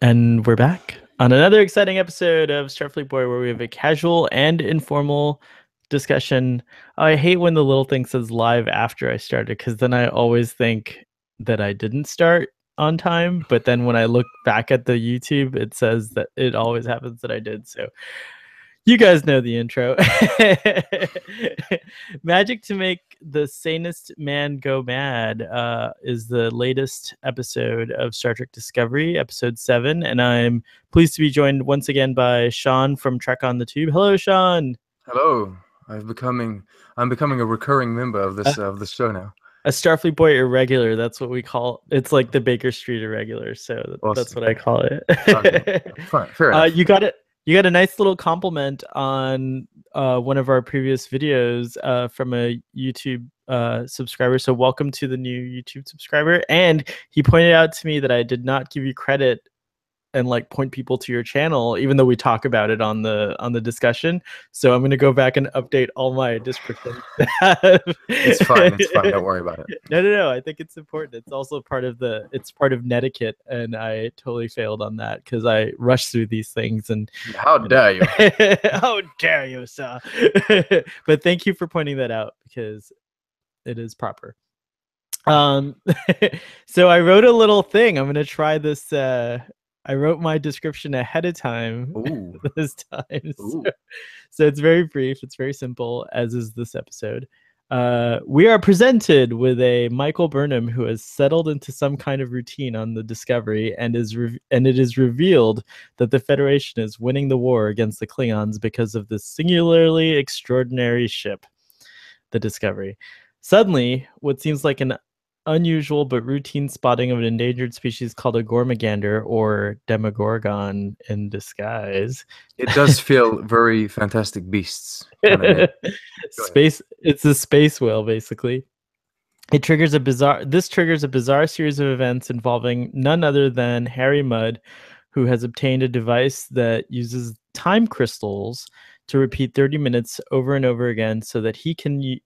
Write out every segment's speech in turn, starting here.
And we're back on another exciting episode of Starfleet Boy, where we have a casual and informal discussion. I hate when the little thing says live after I started, because then I always think that I didn't start on time. But then when I look back at the YouTube, it says that it always happens that I did. So you guys know the intro. Magic to Make the Sanest Man Go Mad is the latest episode of Star Trek Discovery, episode 7. And I'm pleased to be joined once again by Sean from Trek on the Tube. Hello, Sean. Hello. I'm becoming a recurring member of this show now. A Starfleet Boy irregular. That's what we call it. It's like the Baker Street irregular. So Awesome. That's what I call it. Okay. Fine. Fair enough. You got it. You got a nice little compliment on one of our previous videos from a YouTube subscriber. So welcome to the new YouTube subscriber. And he pointed out to me that I did not give you credit and like point people to your channel, even though we talk about it on the discussion. So I'm going to go back and update all my descriptions. It's fine. It's fine. Don't worry about it. No. I think it's important. It's also part of netiquette, and I totally failed on that because I rushed through these things. And how dare you? How dare you, sir? But thank you for pointing that out because it is proper. So I wrote a little thing. I'm going to try this. I wrote my description ahead of time. Ooh. This time. So it's very brief. It's very simple, as is this episode. We are presented with a Michael Burnham who has settled into some kind of routine on the Discovery, and it is revealed that the Federation is winning the war against the Klingons because of this singularly extraordinary ship, the Discovery. Suddenly, what seems like an unusual but routine spotting of an endangered species called a Gormegander, or Demogorgon in disguise. It does feel very Fantastic Beasts. Space. It's a space whale, basically. This triggers a bizarre series of events involving none other than Harry Mudd, who has obtained a device that uses time crystals to repeat 30 minutes over and over again so that he can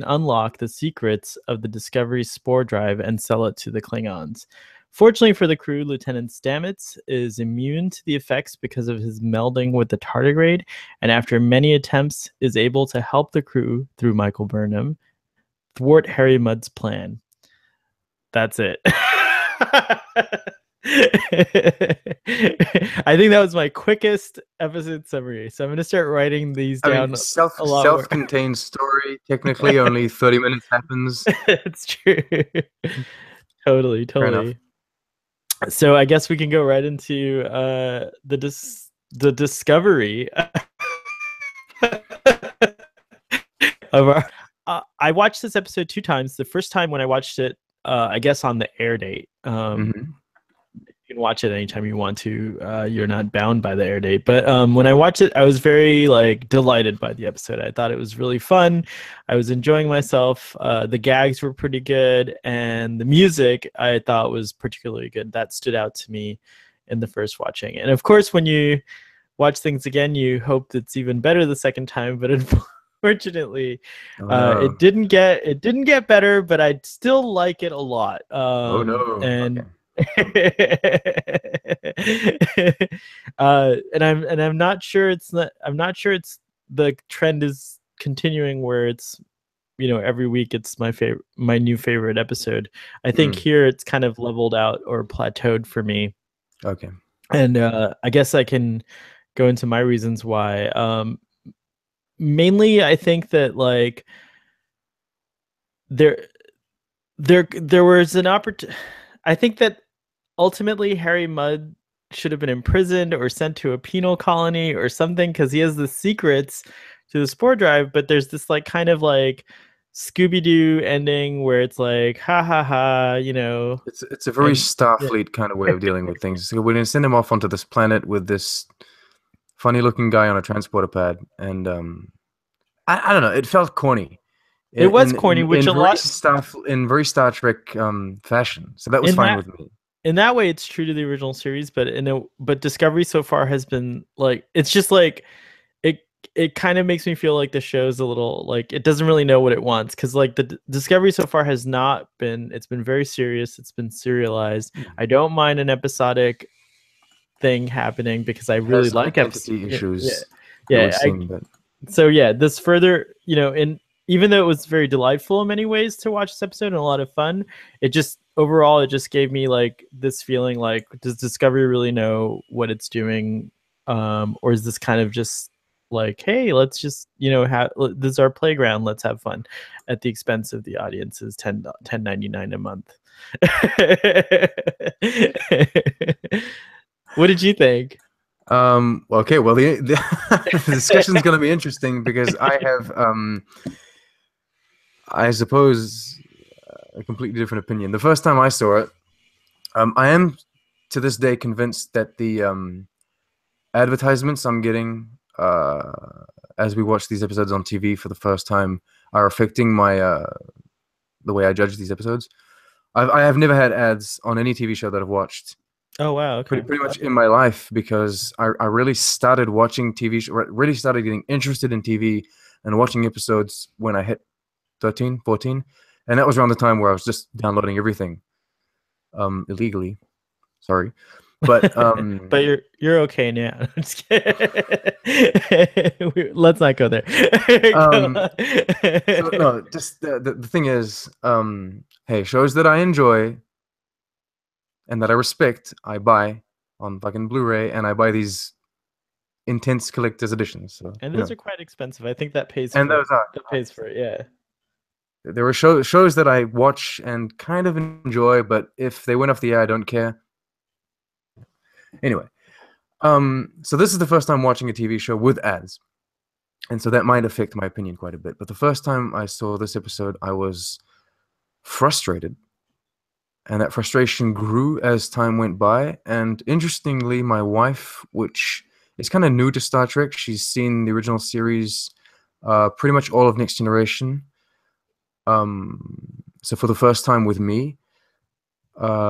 unlock the secrets of the Discovery spore drive and sell it to the Klingons. Fortunately for the crew, Lieutenant Stamets is immune to the effects because of his melding with the Tardigrade, and after many attempts is able to help the crew, through Michael Burnham, thwart Harry Mudd's plan. That's it. I think that was my quickest episode summary. So I'm going to start writing these down. Self-contained story. Technically, only 30 minutes happens. It's true. Totally. So I guess we can go right into the discovery of our. I watched this episode 2 times. The first time when I watched it, I guess on the air date. You can watch it anytime you want to. You're not bound by the air date. But when I watched it, I was very delighted by the episode. I thought it was really fun. I was enjoying myself. The gags were pretty good, and the music I thought was particularly good. That stood out to me in the first watching. And of course, when you watch things again, you hope it's even better the second time. But unfortunately, it didn't get better. But I still like it a lot. And I'm not sure it's the trend is continuing where it's every week it's my new favorite episode. I think here it's kind of leveled out or plateaued for me. Okay. And I guess I can go into my reasons why. Mainly I think that there was an opportunity. I think that ultimately Harry Mudd should have been imprisoned or sent to a penal colony or something, because he has the secrets to the spore drive. But there's this kind of Scooby-Doo ending where it's ha ha ha, It's a very Starfleet kind of way of dealing with things. So we're going to send him off onto this planet with this funny-looking guy on a transporter pad, and I don't know. It felt corny. It was corny, which a lot in very Star Trek fashion. So that was fine with me. In that way, it's true to the original series, but Discovery so far has been it's just it kind of makes me feel like the show's a little it doesn't really know what it wants, because the Discovery so far has not been. It's been very serious. It's been serialized. I don't mind an episodic thing happening because I really like identity issues. Yeah. But so yeah, this further, you know, and even though it was very delightful in many ways to watch this episode and a lot of fun, it just overall it just gave me like this feeling like, does Discovery really know what it's doing, or is this kind of just like, hey, let's just, you know, this is our playground, let's have fun at the expense of the audience's $10.99 a month. What did you think? Okay, well, the discussion is going to be interesting because I have, I suppose, a completely different opinion. The first time I saw it, I am to this day convinced that the advertisements I'm getting as we watch these episodes on TV for the first time are affecting my the way I judge these episodes. I have never had ads on any TV show that I've watched. Oh wow! Okay. Pretty much in my life, because I really started watching TV, really started getting interested in TV and watching episodes when I hit 13, 14, and that was around the time where I was just downloading everything illegally. Sorry, but but you're okay now. Just let's not go there. So, no, just the thing is, hey, shows that I enjoy and that I respect, I buy on fucking Blu-ray, and I buy these intense collector's editions. So, and those are quite expensive. I think that pays. And those are. That pays for it. Yeah. There were shows that I watch and kind of enjoy, but if they went off the air, I don't care. Anyway, so this is the first time watching a TV show with ads, and so that might affect my opinion quite a bit. But the first time I saw this episode, I was frustrated, and that frustration grew as time went by. And interestingly, my wife, which is kind of new to Star Trek, she's seen the original series, pretty much all of Next Generation. So for the first time with me,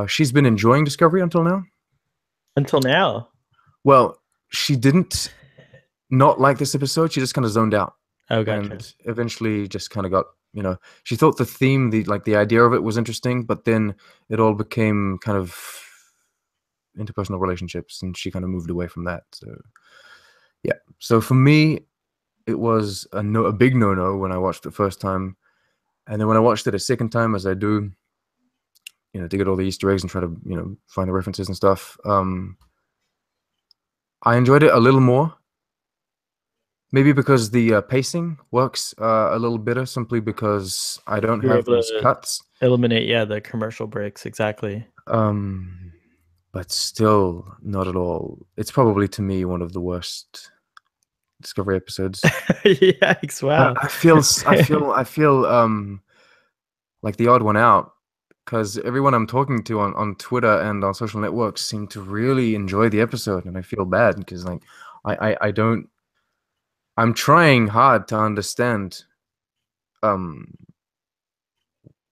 she's been enjoying Discovery until now. Until now? Well, she didn't not like this episode. She just kind of zoned out. Oh, gotcha. And eventually just kind of got, you know, she thought the theme, the idea of it was interesting, but then it all became kind of interpersonal relationships, and she kind of moved away from that. So, yeah. So for me, it was a big no-no when I watched it first time. And then when I watched it a second time, as I do, you know, to get all the Easter eggs and try to, you know, find the references and stuff, I enjoyed it a little more. Maybe because the pacing works a little better, simply because I don't have those cuts. Eliminate, the commercial breaks, exactly. But still, not at all. It's probably, to me, one of the worst Discovery episodes. Yikes! Wow. I feel like the odd one out, because everyone I'm talking to on Twitter and on social networks seem to really enjoy the episode, and I feel bad because, like, I don't. I'm trying hard to understand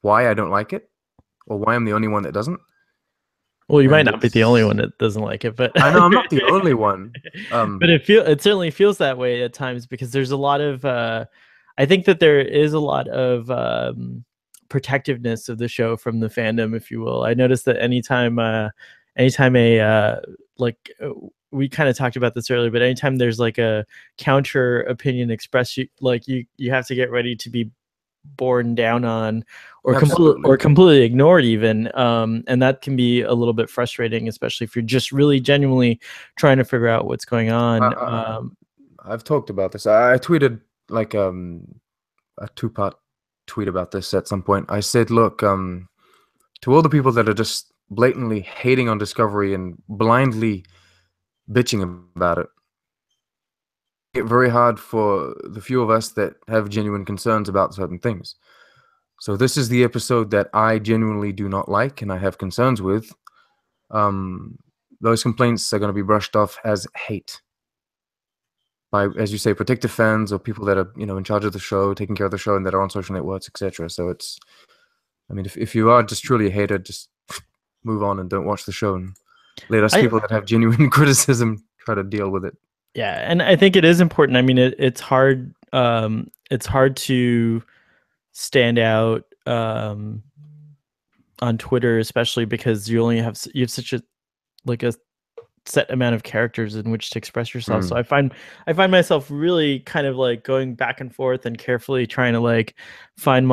why I don't like it, or why I'm the only one that doesn't. Well, you might not be the only one that doesn't like it, but I know I'm not the only one. But it certainly feels that way at times, because there's a lot of I think that there is a lot of protectiveness of the show from the fandom, if you will. I noticed that anytime we kind of talked about this earlier, but anytime there's like a counter opinion expressed, you have to get ready to be borne down on, or completely ignored even, and that can be a little bit frustrating, especially if you're just really genuinely trying to figure out what's going on. I've talked about this. I tweeted like a 2-part tweet about this at some point. I said, look, to all the people that are just blatantly hating on Discovery and blindly bitching about it, it's very hard for the few of us that have genuine concerns about certain things. So this is the episode that I genuinely do not like and I have concerns with. Those complaints are going to be brushed off as hate by, as you say, protective fans or people that are, you know, in charge of the show, taking care of the show, and that are on social networks, etc. So it's, I mean, if you are just truly a hater, just move on and don't watch the show, and let us people that have genuine criticism try to deal with it. Yeah, and I think it is important. I mean, it's hard. It's hard to stand out on Twitter, especially because you have such a set amount of characters in which to express yourself. So I find myself really kind of like going back and forth and carefully trying to like find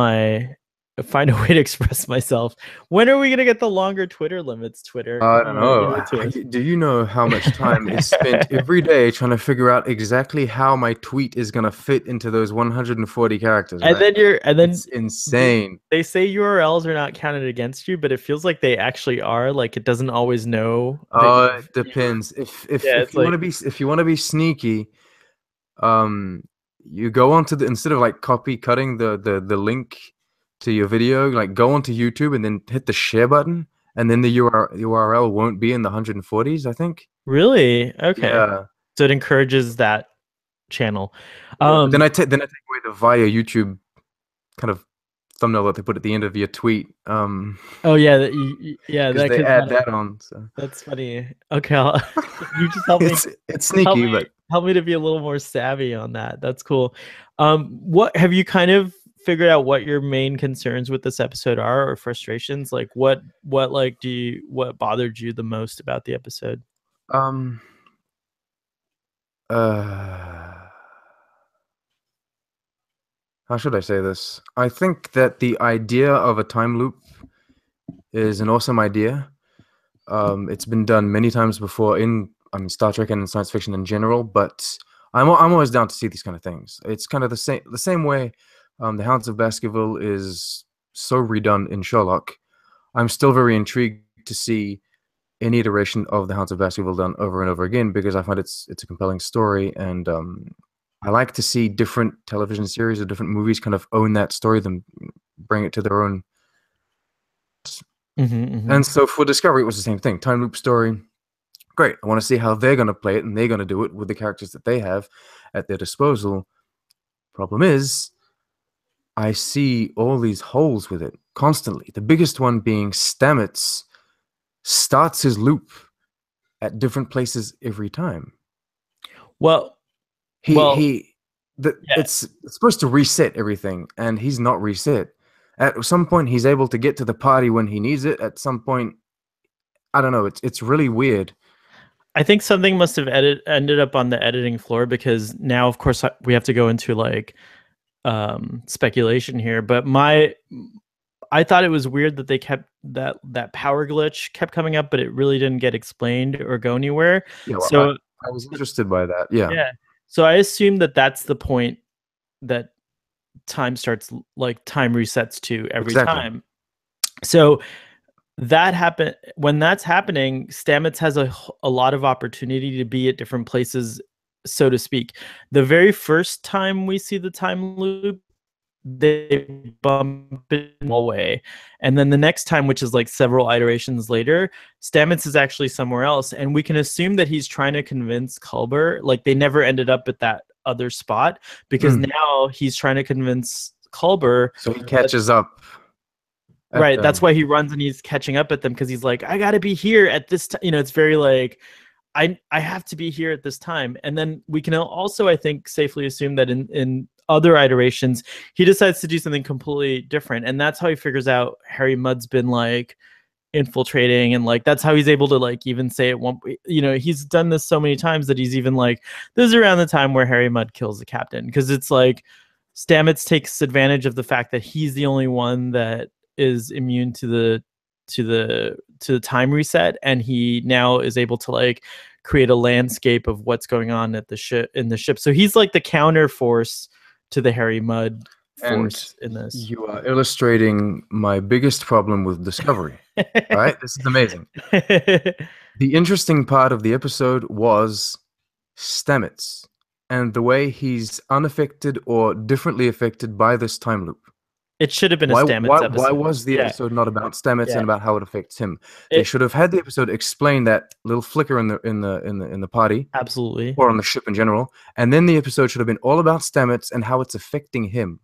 a way to express myself. When are we gonna get the longer Twitter limits? Twitter, I don't know. Do you know how much time is spent every day trying to figure out exactly how my tweet is gonna fit into those 140 characters? And right? then it's insane. They say URLs are not counted against you, but it feels like they actually are. Like it doesn't always know. It depends. If you want to be sneaky, you go onto instead of like copy cutting the link to your video, like go onto YouTube and then hit the share button, and then the URL won't be in the 140s, I think. Really? Okay. Yeah. So it encourages that channel. Then I take away the via YouTube kind of thumbnail that they put at the end of your tweet. Oh yeah, yeah. Because they add that on. So. That's funny. Okay, you just help me. It's sneaky, but help me to be a little more savvy on that. That's cool. What have you kind of figured out what your main concerns with this episode are, or frustrations? Like what bothered you the most about the episode? How should I say this? I think that the idea of a time loop is an awesome idea. It's been done many times before in Star Trek and in science fiction in general, but I'm always down to see these kind of things. It's kind of the same way the Hounds of Baskerville is so redone in Sherlock. I'm still very intrigued to see any iteration of the Hounds of Baskerville done over and over again, because I find it's a compelling story, and I like to see different television series or different movies kind of own that story, then bring it to their own. And so for Discovery, it was the same thing. Time loop story. Great. I want to see how they're going to play it, and they're going to do it with the characters that they have at their disposal. Problem is, I see all these holes with it constantly. The biggest one being Stamets starts his loop at different places every time. It's supposed to reset everything, and he's not reset. At some point, he's able to get to the party when he needs it. At some point, I don't know. It's really weird. I think something must have ended up on the editing floor, because now, of course, we have to go into like speculation here. But I thought it was weird that they kept that power glitch kept coming up, but it really didn't get explained or go anywhere. Yeah, well, so I was interested by that. Yeah. Yeah. So I assume that that's the point that time starts, like time resets to every time. So that happen when that's happening, Stamets has a lot of opportunity to be at different places, so to speak. The very first time we see the time loop, they bump it away, and then the next time, which is like several iterations later, Stamets is actually somewhere else, and we can assume that he's trying to convince Culber. Like they never ended up at that other spot, because now he's trying to convince Culber, so he catches up. Right, that's why he runs and he's catching up at them, because he's like, I gotta be here at this time. You know, it's very like, I have to be here at this time. And then we can also, I think, safely assume that in other iterations, he decides to do something completely different. And that's how he figures out Harry Mudd's been like infiltrating, and like that's how he's able to like even say at one, you know, he's done this so many times that he's even like, this is around the time where Harry Mudd kills the captain, because it's like Stamets takes advantage of the fact that he's the only one that is immune to the time reset, and he now is able to like create a landscape of what's going on at the ship so he's like the counter force to the Harry Mudd force in this. You are illustrating my biggest problem with Discovery. Right, this is amazing. The interesting part of the episode was Stamets and the way he's unaffected or differently affected by this time loop. It should have been a Stamets episode. Why was the episode not about Stamets and about how it affects him? They should have had the episode explain that little flicker in the party, absolutely, or on the ship in general, and then the episode should have been all about Stamets and how it's affecting him.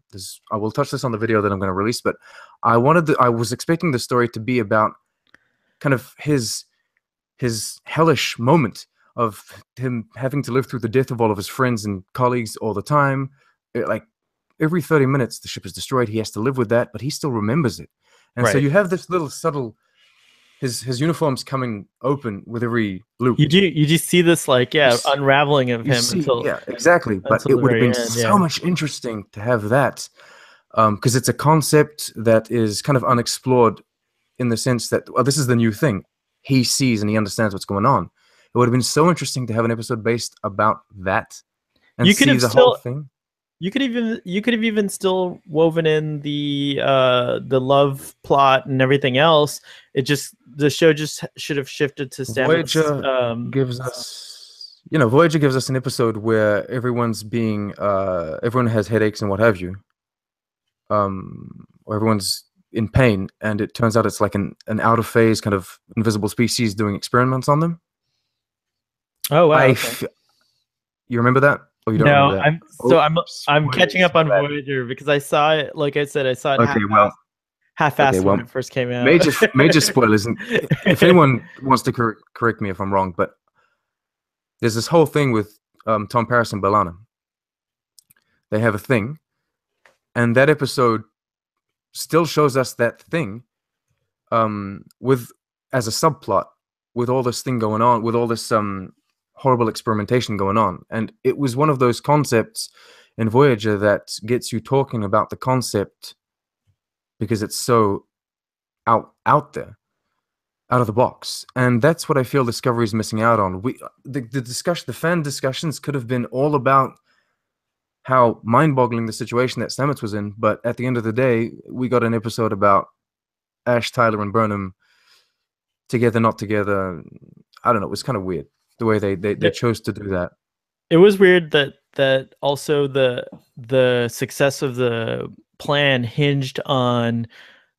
I will touch this on the video that I'm going to release, but I was expecting the story to be about kind of his hellish moment of him having to live through the death of all of his friends and colleagues all the time, like. Every 30 minutes, the ship is destroyed. He has to live with that, but he still remembers it. And so you have this little subtle his uniform's coming open with every loop. You do see this like unraveling of him until exactly. But it the would have very been end, so much interesting to have that, because it's a concept that is kind of unexplored in the sense that this is the new thing. He sees and he understands what's going on. It would have been so interesting to have an episode based about that and you could see have the whole thing. You could have even still woven in the love plot and everything else. The show just should have shifted to Stamets. Voyager gives us an episode where everyone has headaches and what have you, or everyone's in pain, and it turns out it's like an out of phase kind of invisible species doing experiments on them. Oh wow! You remember that? Oh, you don't remember that? I'm catching up on Voyager because I saw it. Like I said, I saw it half-assed when it first came out. Major spoilers. And if anyone wants to correct me if I'm wrong, but there's this whole thing with Tom Paris and B'Elanna. They have a thing, and that episode still shows us that thing, as a subplot, with all this thing going on, with all this horrible experimentation going on. And it was one of those concepts in Voyager that gets you talking about the concept because it's so out there, out of the box. And that's what I feel Discovery is missing out on. The fan discussions could have been all about how mind-boggling the situation that Stamets was in, but at the end of the day, we got an episode about Ash, Tyler, and Burnham together, not together. I don't know. It was kind of weird the way they chose to do that. It was weird that also the success of the plan hinged on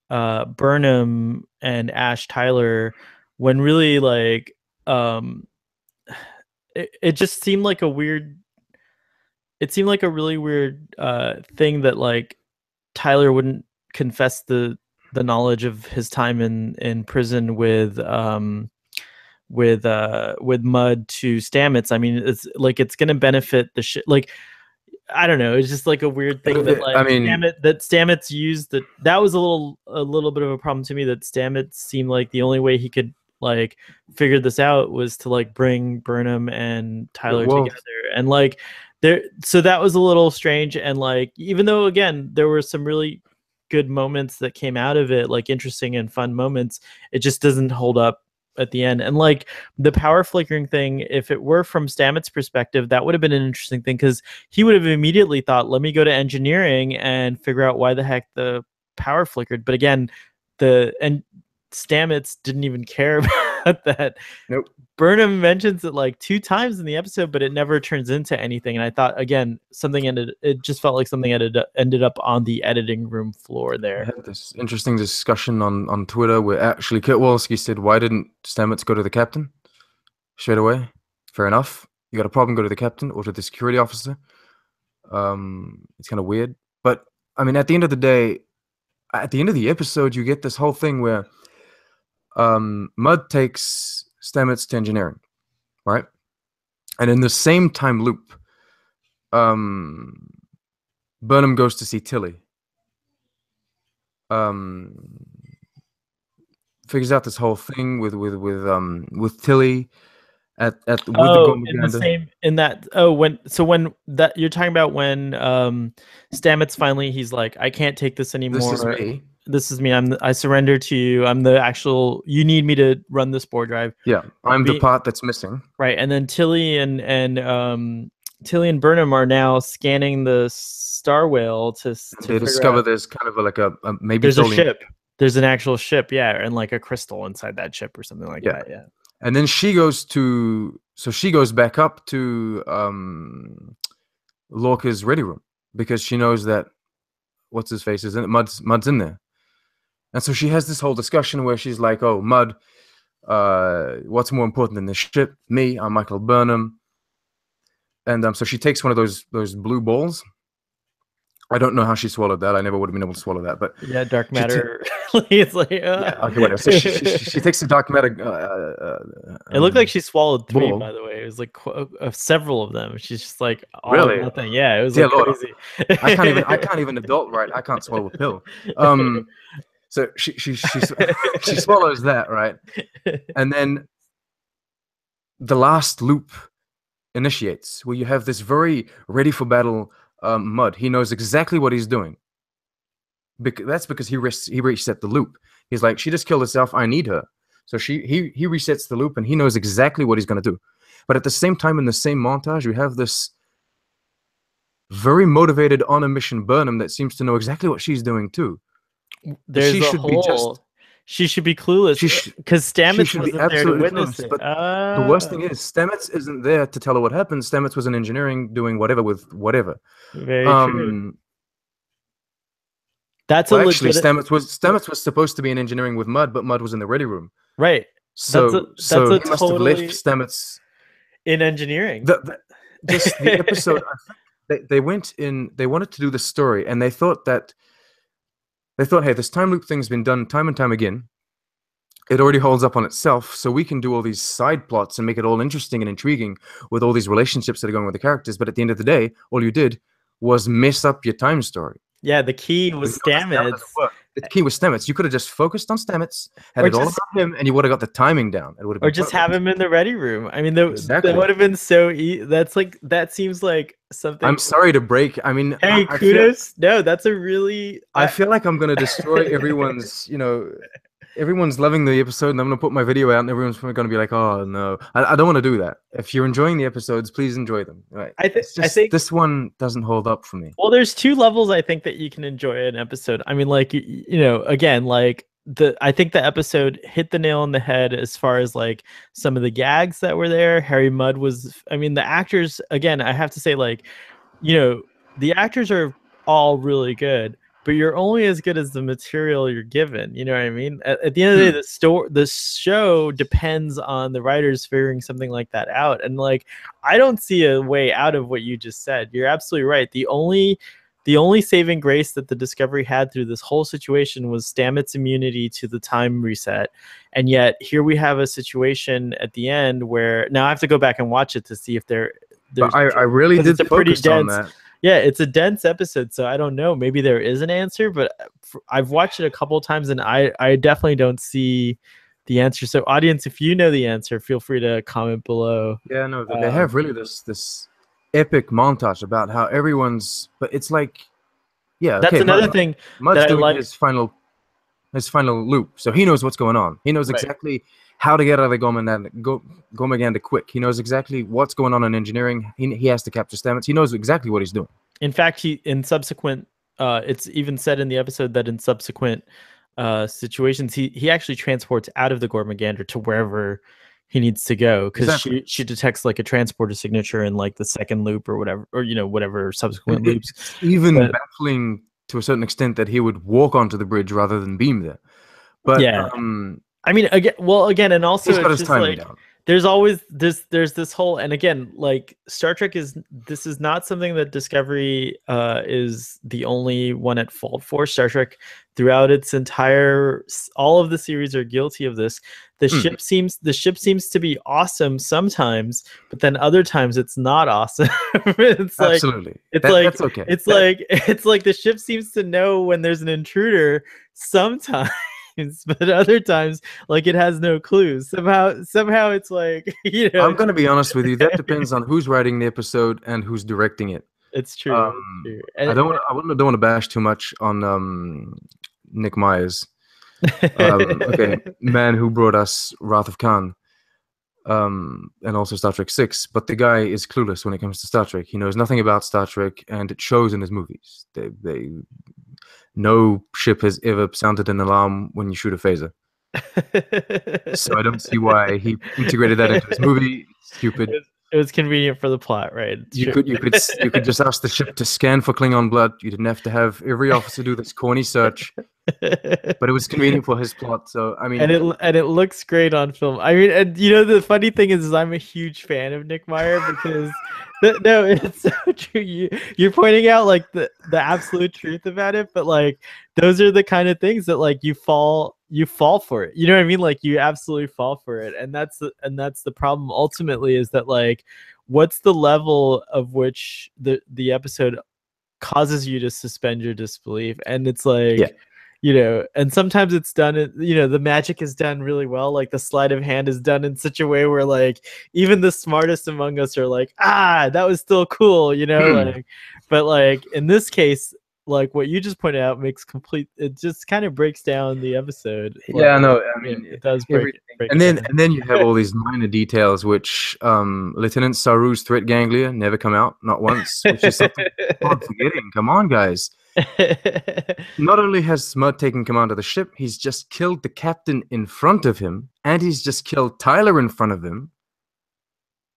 Burnham and Ash Tyler, when really like it just seemed like a weird. It seemed like a really weird thing that like Tyler wouldn't confess the knowledge of his time in prison with Mudd to Stamets. I mean, it's like it's gonna benefit the shit. Like I don't know. It's just like a weird thing that like Stamets used that was a little bit of a problem to me, that Stamets seemed like the only way he could like figure this out was to like bring Burnham and Tyler together, and like so that was a little strange. And like even though again there were some really good moments that came out of it, like interesting and fun moments, it just doesn't hold up at the end. And like the power flickering thing, if it were from Stamets' perspective, that would have been an interesting thing, because he would have immediately thought, let me go to engineering and figure out why the heck the power flickered. But again, Stamets didn't even care about that. Nope. Burnham mentions it like 2 times in the episode, but it never turns into anything. And I thought, again, it just felt like something ended up on the editing room floor there. I had this interesting discussion on Twitter where actually Kurt Wolski said, why didn't Stamets go to the captain straight away? Fair enough. You got a problem, go to the captain or to the security officer. It's kind of weird. But, I mean, at the end of the day, at the end of the episode, you get this whole thing where Mudd takes Stamets to engineering, right? And in the same time loop, Burnham goes to see Tilly. Figures out this whole thing with Tilly with the Gormegander. When that you're talking about when Stamets finally, he's like, I can't take this anymore. This is me. I surrender to you. I'm the actual. You need me to run the spore drive. Yeah, I'm the part that's missing. Right, and then Tilly and Burnham are now scanning the star whale to they discover there's kind of like a maybe there's a ship. There's an actual ship, yeah, and like a crystal inside that ship or something like that, yeah. And then she goes back up to Lorca's ready room because she knows that what's his face is in it. Mudd's in there. And so she has this whole discussion where she's like, oh, Mudd, what's more important than this ship? Me, I'm Michael Burnham. And so she takes one of those blue balls. I don't know how she swallowed that. I never would have been able to swallow that. But yeah, dark matter. It's like, yeah, okay, whatever. So she takes the dark matter. It looked like she swallowed 3, by the way. It was like several of them. She's just like, oh, really? Nothing. Yeah, it was like crazy. I can't even adult right. I can't swallow a pill. So she swallows that, right? And then the last loop initiates, where you have this very ready for battle Mud. He knows exactly what he's doing. That's because he reset the loop. He's like, she just killed herself. I need her. So he resets the loop, and he knows exactly what he's going to do. But at the same time, in the same montage, you have this very motivated, on a mission Burnham that seems to know exactly what she's doing too. There's she should be clueless because Stamets wasn't there to witness it. But the worst thing is, Stamets isn't there to tell her what happened. Stamets was in engineering doing whatever with whatever. Very true. That's actually Stamets was supposed to be in engineering with Mud, but Mud was in the ready room. Right. So he must have left Stamets in engineering. Just the episode. They went in. They wanted to do the story, and they thought, hey, this time loop thing's been done time and time again. It already holds up on itself, so we can do all these side plots and make it all interesting and intriguing with all these relationships that are going with the characters. But at the end of the day, all you did was mess up your time story. Yeah, the key was Stamets. The key was Stamets. You could have just focused on Stamets, had it all about him, and you would have got the timing down. It would have been just have him in the ready room. I mean, that would have been so easy. That seems like something. I'm sorry to break. I mean, hey, kudos. No, that's a really. I feel like I'm gonna destroy everyone's. Everyone's loving the episode, and I'm gonna put my video out, and everyone's gonna be like, "Oh no, I don't want to do that." If you're enjoying the episodes, please enjoy them. Right? I think this one doesn't hold up for me. Well, there's two levels I think that you can enjoy an episode. I mean, like again, like I think the episode hit the nail on the head as far as like some of the gags that were there. Harry Mudd was. I mean, the actors. Again, I have to say, like, the actors are all really good. But you're only as good as the material you're given. You know what I mean? At the end of the day, the show depends on the writers figuring something like that out. And like, I don't see a way out of what you just said. You're absolutely right. The only saving grace that the Discovery had through this whole situation was Stamets' immunity to the time reset. And yet here we have a situation at the end where now I have to go back and watch it to see if there's. But I really did focus on that. Yeah, it's a dense episode, so I don't know. Maybe there is an answer, but I've watched it a couple of times, and I definitely don't see the answer. So, audience, if you know the answer, feel free to comment below. Yeah, no, they have really this epic montage about how everyone's. But it's like, yeah, that's another thing. Mudd's doing his final loop, so he knows what's going on. He knows exactly how to get out of the Gormegander quick. He knows exactly what's going on in engineering. He has to capture Stamets. He knows exactly what he's doing. In fact, in subsequent, it's even said in the episode that in subsequent situations, he actually transports out of the Gormegander to wherever he needs to go because she detects like a transporter signature in like the second loop or whatever, or whatever subsequent loops. It's even baffling to a certain extent that he would walk onto the bridge rather than beam there. But yeah. I mean, again, and also he's got his just timing like down. There's always there's this whole, and again, like Star Trek is not something that Discovery is the only one at fault for. Star Trek throughout its all of the series are guilty of this. The ship seems to be awesome sometimes, but then other times it's not awesome. It's like, absolutely. That's okay. It's like the ship seems to know when there's an intruder sometimes. But other times, like, it has no clues. Somehow it's like, I'm gonna be honest with you. That depends on who's writing the episode and who's directing it. It's true. I don't want to bash too much on Nick Myers, okay, man who brought us Wrath of Khan, and also Star Trek 6. But the guy is clueless when it comes to Star Trek. He knows nothing about Star Trek, and it shows in his movies. No ship has ever sounded an alarm when you shoot a phaser. So I don't see why he integrated that into his movie. It's stupid. It was convenient for the plot, right? You could just ask the ship to scan for Klingon blood. You didn't have to have every officer do this corny search. But it was convenient for his plot. So I mean, and it looks great on film. I mean, and the funny thing is I'm a huge fan of Nick Meyer because no, it's so true. You're pointing out like the absolute truth about it, but like those are the kind of things that like you fall for it. You know what I mean? Like you absolutely fall for it, and that's the problem. Ultimately, is that like what's the level of which the episode causes you to suspend your disbelief, and it's like. Yeah. and sometimes it's done, the magic is done really well. Like the sleight of hand is done in such a way where like even the smartest among us are like, that was still cool, like, but like in this case, like what you just pointed out it just kind of breaks down the episode. Yeah, like, no, I mean it does everything. break And it down. then you have all these minor details, which Lieutenant Saru's threat ganglia never come out, not once, which is something I'm forgetting. Come on, guys. Not only has Mudd taken command of the ship, he's just killed the captain in front of him, and he's just killed Tyler in front of him,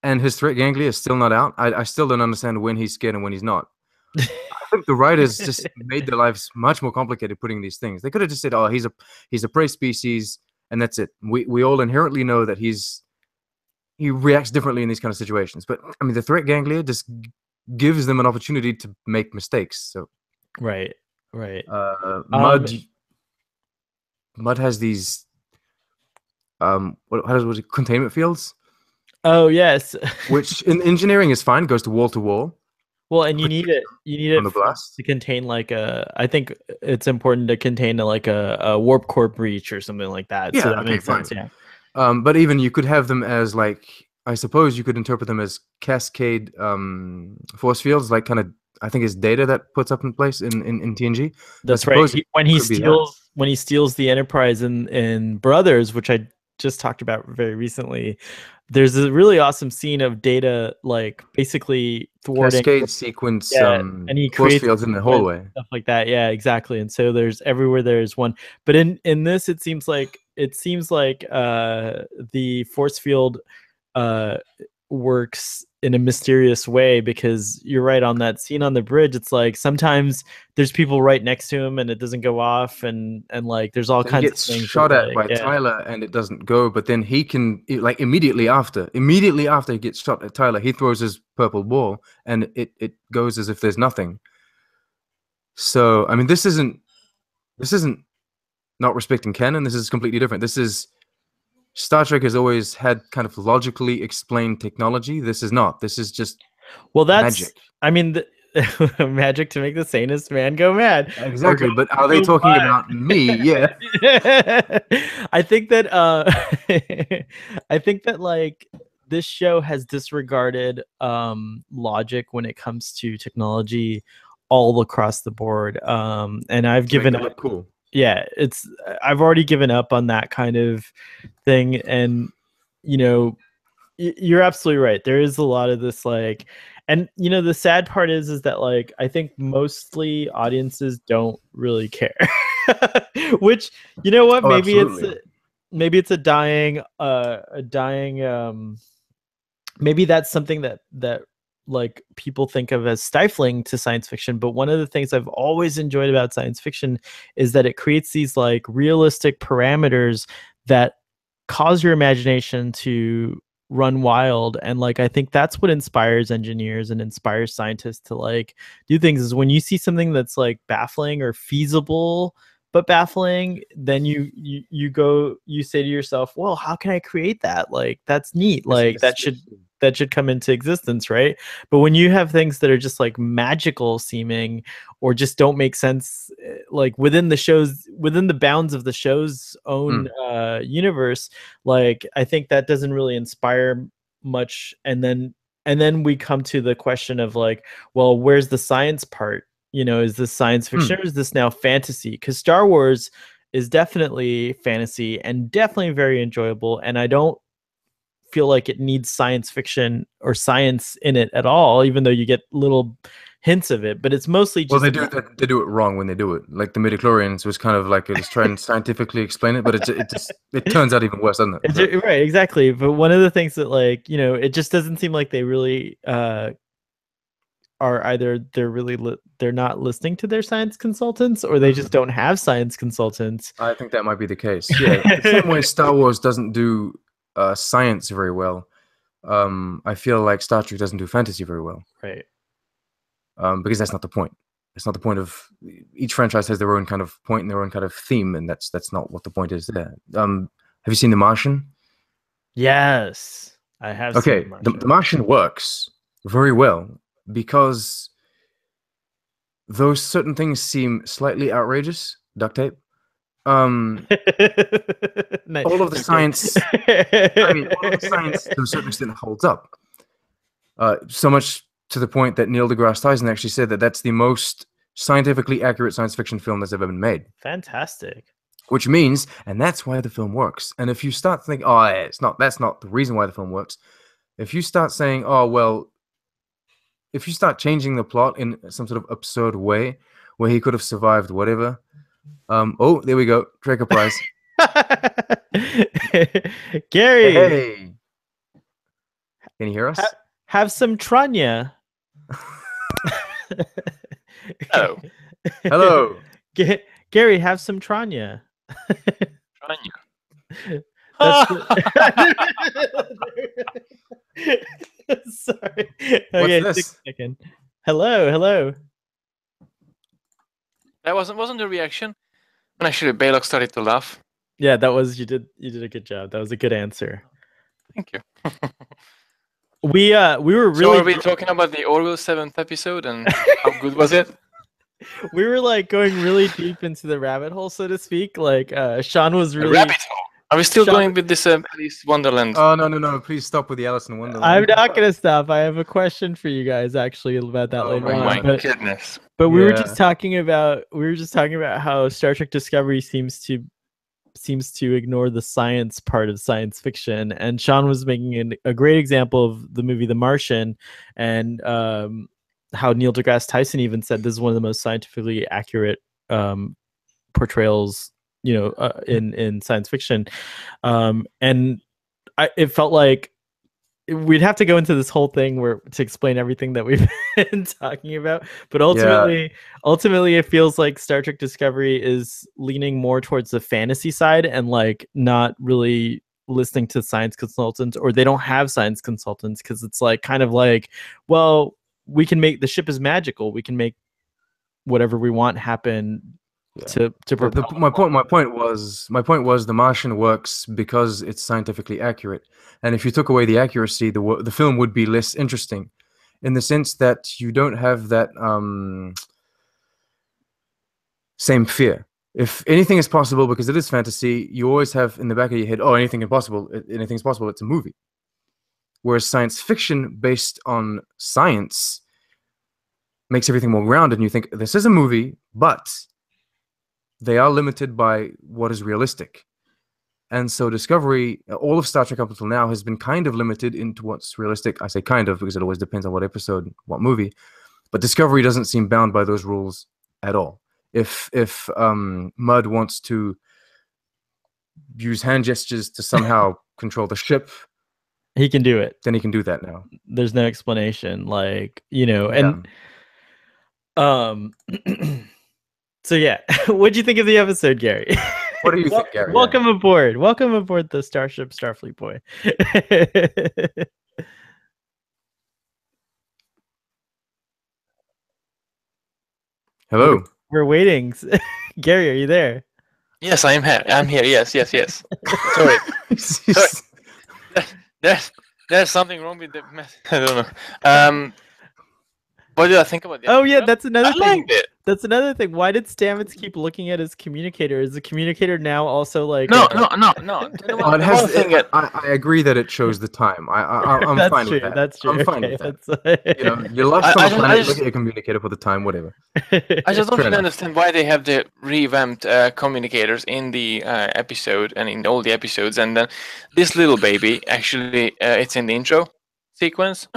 and his threat ganglia is still not out. I still don't understand when he's scared and when he's not. I think the writers just made their lives much more complicated putting these things. They could have just said, "Oh, he's a prey species, and that's it." We all inherently know that he reacts differently in these kind of situations. But I mean, the threat ganglia just gives them an opportunity to make mistakes. So, right. Mudd has these what containment fields. Oh yes. Which in engineering is fine, goes to wall. Well, and you need it to contain like I think it's important to contain like a warp core breach or something like that. Yeah, so that okay, makes fine. sense. Yeah. But even you could have them as like, I suppose you could interpret them as cascade force fields, like kind of, I think it's Data that puts up in place in TNG. That's right. When he steals the Enterprise in Brothers, which I just talked about very recently, there's a really awesome scene of Data like basically thwarting cascade sequence, and he force creates fields in the hallway, stuff like that. Yeah, exactly. And so there's everywhere there's one, but in this it seems like the force field works in a mysterious way, because you're right, on that scene on the bridge, it's like sometimes there's people right next to him and it doesn't go off, and like there's all kinds of things. He gets shot at by Tyler and it doesn't go, but then he can, like, immediately after he gets shot at Tyler, he throws his purple ball and it goes as if there's nothing. So I mean, this isn't not respecting canon. This is completely different. This is, Star Trek has always had kind of logically explained technology. This is not. This is just magic. I mean, magic to make the sanest man go mad. Exactly. But are they talking about me? Yeah. I think that like this show has disregarded logic when it comes to technology all across the board. And I've given up. Cool. Yeah, I've already given up on that kind of thing. And you're absolutely right, there is a lot of this, like, and the sad part is that, like, I think mostly audiences don't really care. Which, what, maybe it's a dying maybe that's something that like people think of as stifling to science fiction. But one of the things I've always enjoyed about science fiction is that it creates these like realistic parameters that cause your imagination to run wild. And like, I think that's what inspires engineers and inspires scientists to like do things, is when you see something that's like baffling or feasible but baffling, then you say to yourself, well, how can I create that? Like, that's neat. Like, that should come into existence, right? But when you have things that are just like magical seeming, or just don't make sense, like within the bounds of the show's own universe, like, I think that doesn't really inspire much. And then we come to the question of like, well, where's the science part? Is this science fiction or is this now fantasy? Because Star Wars is definitely fantasy and definitely very enjoyable, and I don't feel like it needs science fiction or science in it at all, even though you get little hints of it. But it's mostly just, well, they do it wrong when they do it. Like the midichlorians was kind of like, it was trying to scientifically explain it, but it turns out even worse, doesn't it? Right, exactly. But one of the things that, like, it just doesn't seem like they really are either they're not listening to their science consultants, or they just don't have science consultants. I think that might be the case. Yeah, the same way Star Wars doesn't do science very well. I feel like Star Trek doesn't do fantasy very well. Right. Because that's not the point. It's not the point of, each franchise has their own kind of point and their own kind of theme, and that's not what the point is there. Have you seen The Martian? Yes, I have. Okay, seen The Martian. The Martian works very well because those certain things seem slightly outrageous. Duct tape. all of the science. I mean, all of the science to a certain extent holds up. So much to the point that Neil deGrasse Tyson actually said that that's the most scientifically accurate science fiction film that's ever been made. Fantastic. Which means, and that's why the film works. And if you start thinking, oh, it's not, that's not the reason why the film works. If you start saying, oh, well, if you start changing the plot in some sort of absurd way, where he could have survived whatever. Oh, there we go. Draco Prize. Gary. Hey. Can you hear us? Have some Tranya. Oh. Hello. Gary, have some Tranya. Tranya. Sorry. What's Okay, this? 6 seconds. Hello. That wasn't the reaction. And actually, Balok started to laugh. Yeah, that was you did a good job. That was a good answer. Thank you. We were really. So are we talking about the Orville 7th episode and how good was it? We were like going really deep into the rabbit hole, so to speak. Like Sean was really. Rabbit hole. Are we still going with this Alice Wonderland? Oh no! Please stop with the Alice in Wonderland. I'm not gonna stop. I have a question for you guys actually about that later on. My goodness! But we were just talking about how Star Trek Discovery seems to ignore the science part of science fiction, and Sean was making a great example of the movie The Martian, and how Neil deGrasse Tyson even said this is one of the most scientifically accurate portrayals, in science fiction, and it felt like we'd have to go into this whole thing to explain everything that we've been talking about, but ultimately it feels like Star Trek Discovery is leaning more towards the fantasy side and like not really listening to science consultants, or they don't have science consultants, because it's like kind of like, well, we can make the ship is magical, we can make whatever we want happen. My point was The Martian works because it's scientifically accurate, and if you took away the accuracy, the film would be less interesting, in the sense that you don't have that same fear. If anything is possible, because it is fantasy, you always have in the back of your head, oh, anything's possible. It's a movie. Whereas science fiction based on science makes everything more grounded, and you think this is a movie, but they are limited by what is realistic. And so Discovery, all of Star Trek up until now, has been kind of limited into what's realistic. I say kind of because it always depends on what episode, what movie. But Discovery doesn't seem bound by those rules at all. If Mudd wants to use hand gestures to somehow control the ship, he can do it. Then he can do that now. There's no explanation, and So yeah, what'd you think of the episode, Gary? What do you think, Gary? Welcome aboard the Starship Starfleet boy. Hello. We're waiting. Gary, are you there? Yes, I am here. I'm here. Yes. Sorry. There's something wrong with the message. I don't know. What did I think about it? Oh yeah, that's another thing. I liked it. That's another thing. Why did Stamets keep looking at his communicator? Is the communicator now also like? No. I agree that it shows the time. I'm fine with that. That's true. I'm fine with that. You're lost on the planet. Look at your communicator for the time, whatever. I just don't really understand why they have the revamped communicators in the episode and in all the episodes, and then this little baby actually it's in the intro sequence.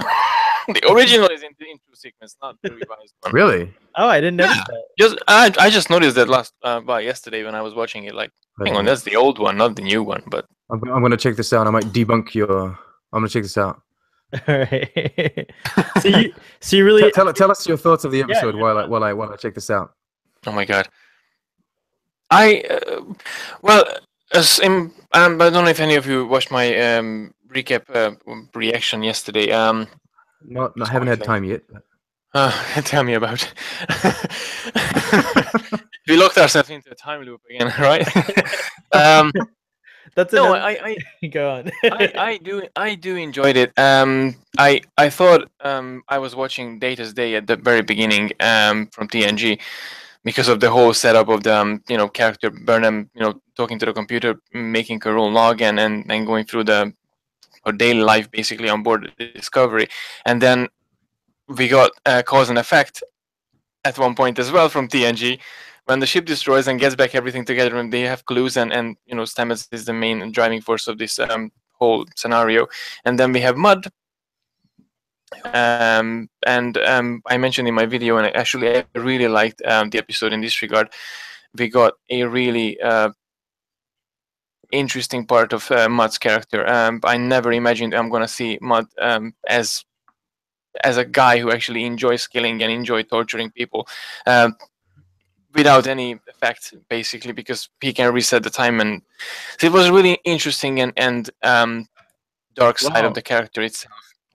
The original is in the intro sequence, not the revised one. Really? Oh, I didn't notice that. I just noticed that yesterday when I was watching it. Like, hang on, that's the old one, not the new one. But I'm gonna check this out. I might debunk your. I'm gonna check this out. All right. So you really tell us your thoughts of the episode while I check this out. Oh my god. I don't know if any of you watched my recap reaction yesterday. No, I haven't had time yet. Tell me about it. We locked ourselves into a time loop again, right? That's no. I go on. I do enjoyed it. I thought I was watching Data's Day at the very beginning from TNG, because of the whole setup of the character Burnham, talking to the computer, making her own log, and going through her daily life basically on board the Discovery. And then we got cause and effect at one point as well from TNG, when the ship destroys and gets back everything together, and they have clues, and Stamets is the main driving force of this whole scenario. And then we have Mud, and I mentioned in my video, and I really liked the episode in this regard. We got a really interesting part of Mud's character. I never imagined I'm gonna see Mud as a guy who actually enjoys killing and enjoy torturing people without any effect, basically, because he can reset the time. And so it was really interesting and dark side of the character itself.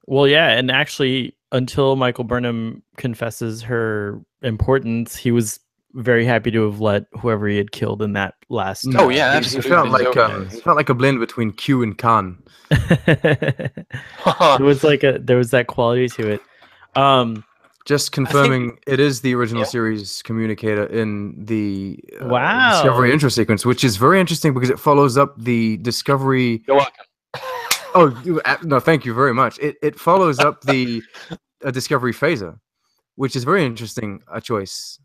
Well, yeah, and actually, until Michael Burnham confesses her importance, he was very happy to have let whoever he had killed in that last. Oh yeah, absolutely. He felt like a blend between Q and Khan. There was that quality to it. Just confirming, it is the original series communicator in the Discovery intro sequence, which is very interesting because it follows up the Discovery. You're welcome. Oh no, thank you very much. It follows up the Discovery phaser, which is very interesting. A choice.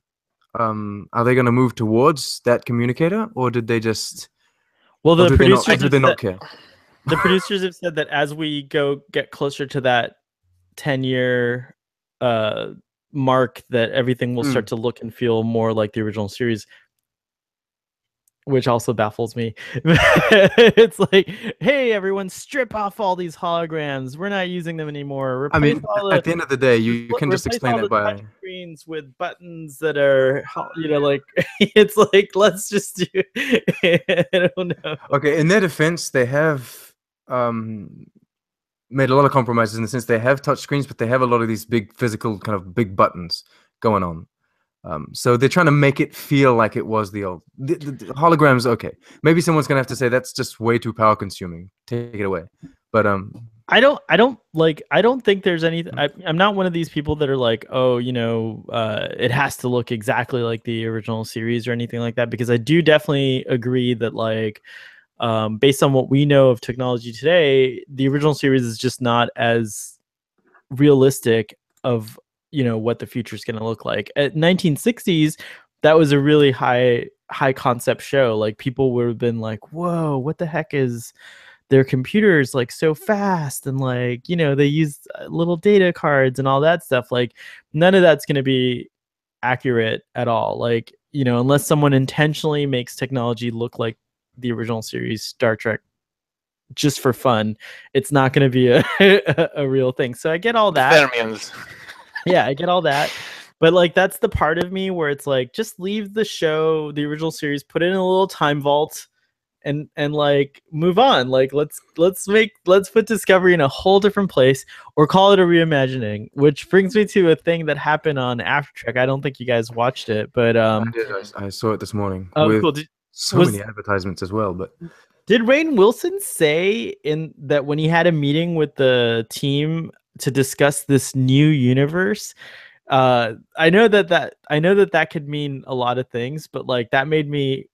Are they going to move towards that communicator, or did they just? Well, the producers did they not care? The producers have said that as we get closer to that 10-year mark, that everything will start to look and feel more like the original series, which also baffles me. It's like, hey, everyone, strip off all these holograms. We're not using them anymore. At the end of the day, you can just explain it by screens with buttons that are, like, it's like, let's just do. I don't know. Okay, in their defense, they have made a lot of compromises in the sense they have touch screens, but they have a lot of these big physical kind of big buttons going on. So they're trying to make it feel like it was the old the holograms. Okay, maybe someone's gonna have to say that's just way too power consuming. Take it away. But I don't think there's anything. I'm not one of these people that are like, oh, it has to look exactly like the original series or anything like that, because I do definitely agree that, like, based on what we know of technology today, the original series is just not as realistic of what the future is going to look like. At 1960s, that was a really high concept show. Like, people would have been like, whoa, what the heck is their computers like so fast, and like, they use little data cards and all that stuff. Like, none of that's going to be accurate at all. Like, unless someone intentionally makes technology look like the original series Star Trek just for fun, it's not going to be a real thing. So I get all that. Yeah, I get all that. But, like, that's the part of me where it's like, just leave the show, the original series, put it in a little time vault, and like, move on. Like, let's put Discovery in a whole different place, or call it a reimagining. Which brings me to a thing that happened on After Trek. I don't think you guys watched it, but I did. I saw it this morning. Oh, cool. Many advertisements as well. But did Rainn Wilson say in that when he had a meeting with the team to discuss this new universe? I know that could mean a lot of things, but, like, that made me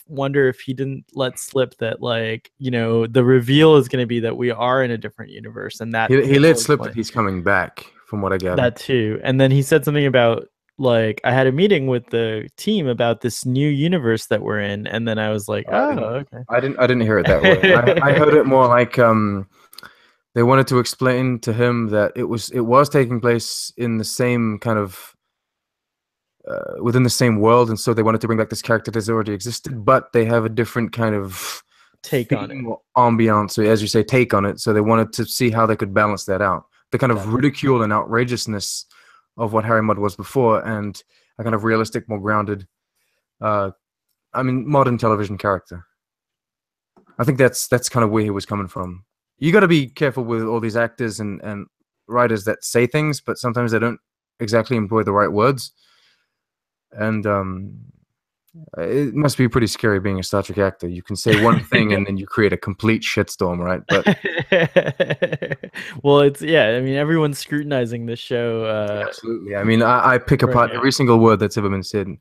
wonder if he didn't let slip that, like, the reveal is going to be that we are in a different universe, and that he let slip that he's coming back, from what I gather. That too. And then he said something about, like, I had a meeting with the team about this new universe that we're in, and then I was like, okay. I didn't hear it that way. I heard it more like they wanted to explain to him that it was taking place in the same kind of within the same world, and so they wanted to bring back this character that's already existed, but they have a different kind of take on it, ambiance, so, as you say, take on it. So they wanted to see how they could balance that out, the kind of ridicule and outrageousness of what Harry Mudd was before, and a kind of realistic, more grounded, modern television character. I think that's kind of where he was coming from. You got to be careful with all these actors and writers that say things, but sometimes they don't exactly employ the right words. And It must be pretty scary being a Star Trek actor. You can say one thing and then you create a complete shitstorm, right? But well, it's I mean, everyone's scrutinizing this show. Absolutely. I mean, I pick apart every single word that's ever been said. You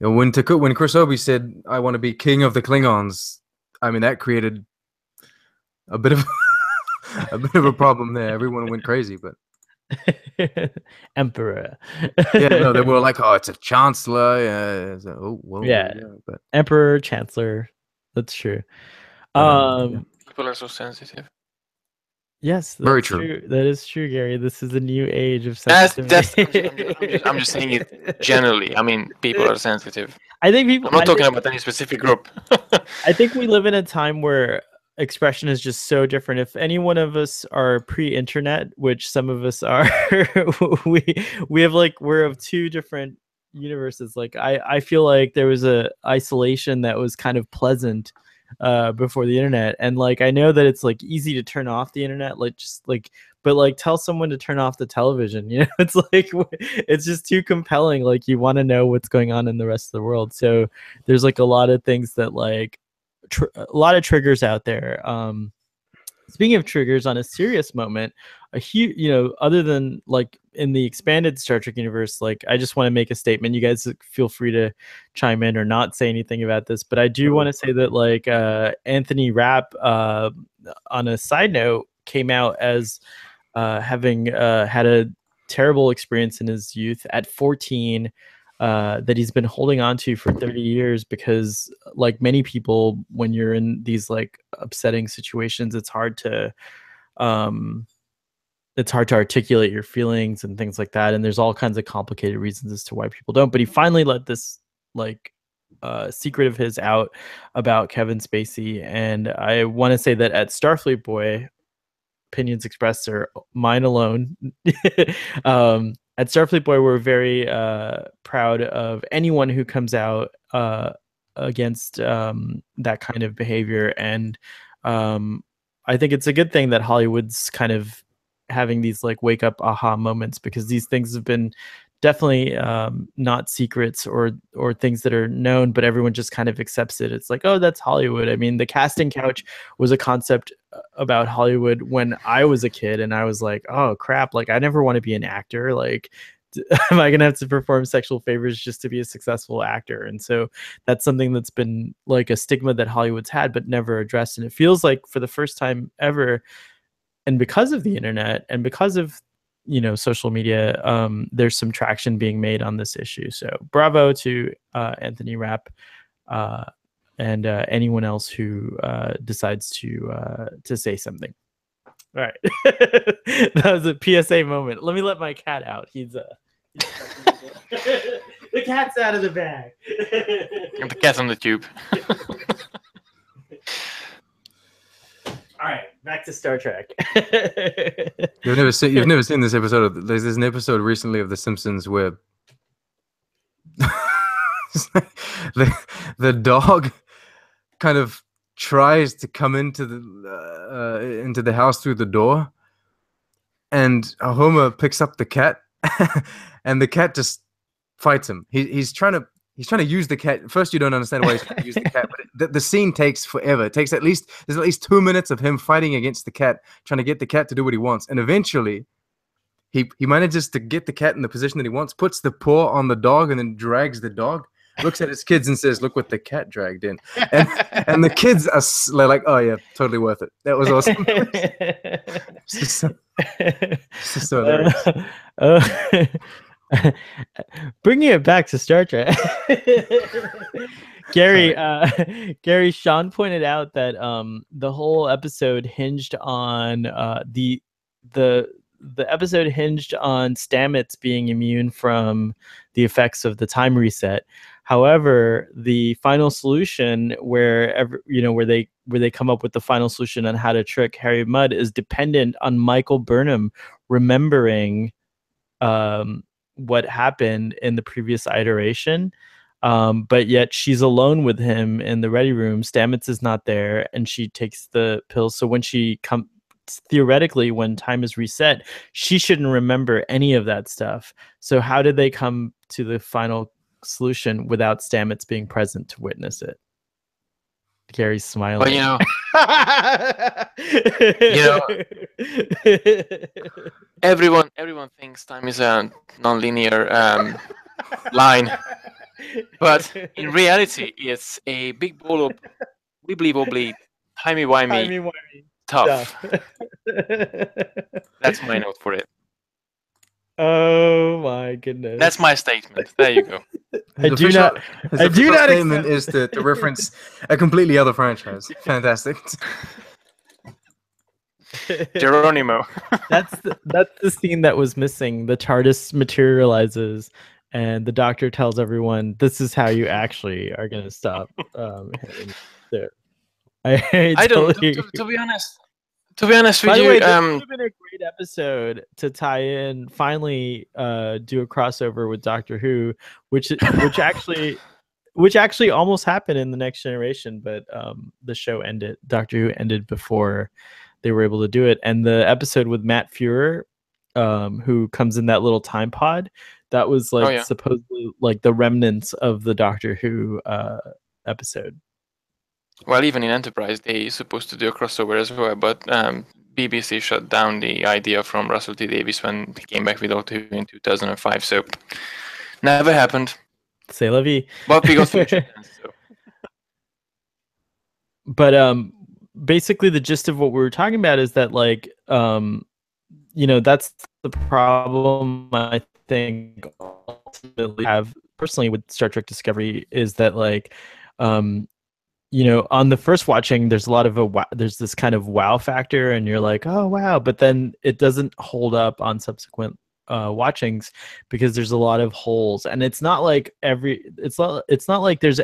know, when Chris Obi said, "I want to be king of the Klingons," I mean, that created a bit of a problem there. Everyone went crazy, but Emperor. Yeah, no, they were like, "Oh, it's a chancellor." But Emperor, chancellor. That's true. People are so sensitive. Yes, that's very true. That is true, Gary. This is a new age of sensitivity. I'm just saying it generally. I mean, people are sensitive. I think people. I'm not talking about any specific group. I think we live in a time where expression is just so different. If any one of us are pre-internet, which some of us are, we have we're of two different universes. Like I feel like there was a isolation that was kind of pleasant before the internet, and I know that it's easy to turn off the internet, but tell someone to turn off the television, it's it's just too compelling. You want to know what's going on in the rest of the world. So there's a lot of things that a lot of triggers out there. Speaking of triggers, on a serious moment, a huge, other than in the expanded Star Trek universe, I just want to make a statement. You guys feel free to chime in or not say anything about this, but I do want to say that Anthony Rapp, on a side note, came out as having had a terrible experience in his youth at 14. That he's been holding on to for 30 years because, like many people, when you're in these upsetting situations, it's hard to articulate your feelings and things like that. And there's all kinds of complicated reasons as to why people don't. But he finally let this secret of his out about Kevin Spacey. And I want to say that at Starfleet Boy, opinions expressed are mine alone. At Starfleet Boy, we're very proud of anyone who comes out against that kind of behavior. And I think it's a good thing that Hollywood's kind of having these wake up aha moments, because these things have been definitely not secrets or things that are known, but everyone just kind of accepts it. It's oh, that's Hollywood. I mean, the casting couch was a concept about Hollywood when I was a kid, and I was oh crap, I never want to be an actor. Am I gonna have to perform sexual favors just to be a successful actor? And so that's something that's been a stigma that Hollywood's had but never addressed. And it feels like for the first time ever, and because of the internet and because of social media, there's some traction being made on this issue. So bravo to Anthony Rapp and anyone else who decides to say something. All right. That was a PSA moment. Let me let my cat out. He's the cat's out of the bag. The cat's on the tube. All right, back to Star Trek. You've never seen this episode. There's an episode recently of The Simpsons where the dog kind of tries to come into the house through the door, and Homer picks up the cat, and the cat just fights him. He's trying to use the cat. First, you don't understand why he's trying to use the cat, but the scene takes forever. It takes there's at least 2 minutes of him fighting against the cat, trying to get the cat to do what he wants. And eventually, he manages to get the cat in the position that he wants, puts the paw on the dog, and then drags the dog. Looks at his kids and says, "Look what the cat dragged in." And the kids are "Oh yeah, totally worth it. That was awesome." It's so hilarious. Bringing it back to Star Trek. Gary, Sean pointed out that the whole episode hinged on the episode hinged on Stamets being immune from the effects of the time reset. However, the final solution, where they come up with the final solution on how to trick Harry Mudd, is dependent on Michael Burnham remembering what happened in the previous iteration. But yet she's alone with him in the ready room. Stamets is not there, and she takes the pills. So when she theoretically, when time is reset, she shouldn't remember any of that stuff. So how did they come to the final solution without Stamets being present to witness it. Gary's smiling. Well, you know, everyone thinks time is a non-linear line, but in reality, it's a big ball of wibbly-wobbly, timey-wimey tough. That's my note for it. Oh my goodness! That's my statement. There you go. His official statement is to reference a completely other franchise. Fantastic. Geronimo. That's the scene that was missing. The TARDIS materializes, and the Doctor tells everyone, "This is how you actually are going to stop." There. I don't. To be honest. To be honest with By the you, way, this would have been a great episode to tie in. Finally, do a crossover with Doctor Who, which actually almost happened in the Next Generation, but the show ended. Doctor Who ended before they were able to do it. And the episode with Matt Fuhrer, who comes in that little time pod, that was like supposedly like the remnants of the Doctor Who episode. Well, even in Enterprise, they're supposed to do a crossover as well, but BBC shut down the idea from Russell T Davies when he came back with Doctor Who in 2005, so never happened. C'est la vie. But we got future plans, so. But basically the gist of what we were talking about is that, like, that's the problem I think ultimately have personally with Star Trek Discovery, is that, like, on the first watching, there's a lot of there's this kind of wow factor, and you're like, oh wow, but then it doesn't hold up on subsequent watchings because there's a lot of holes, and it's not like it's not like there's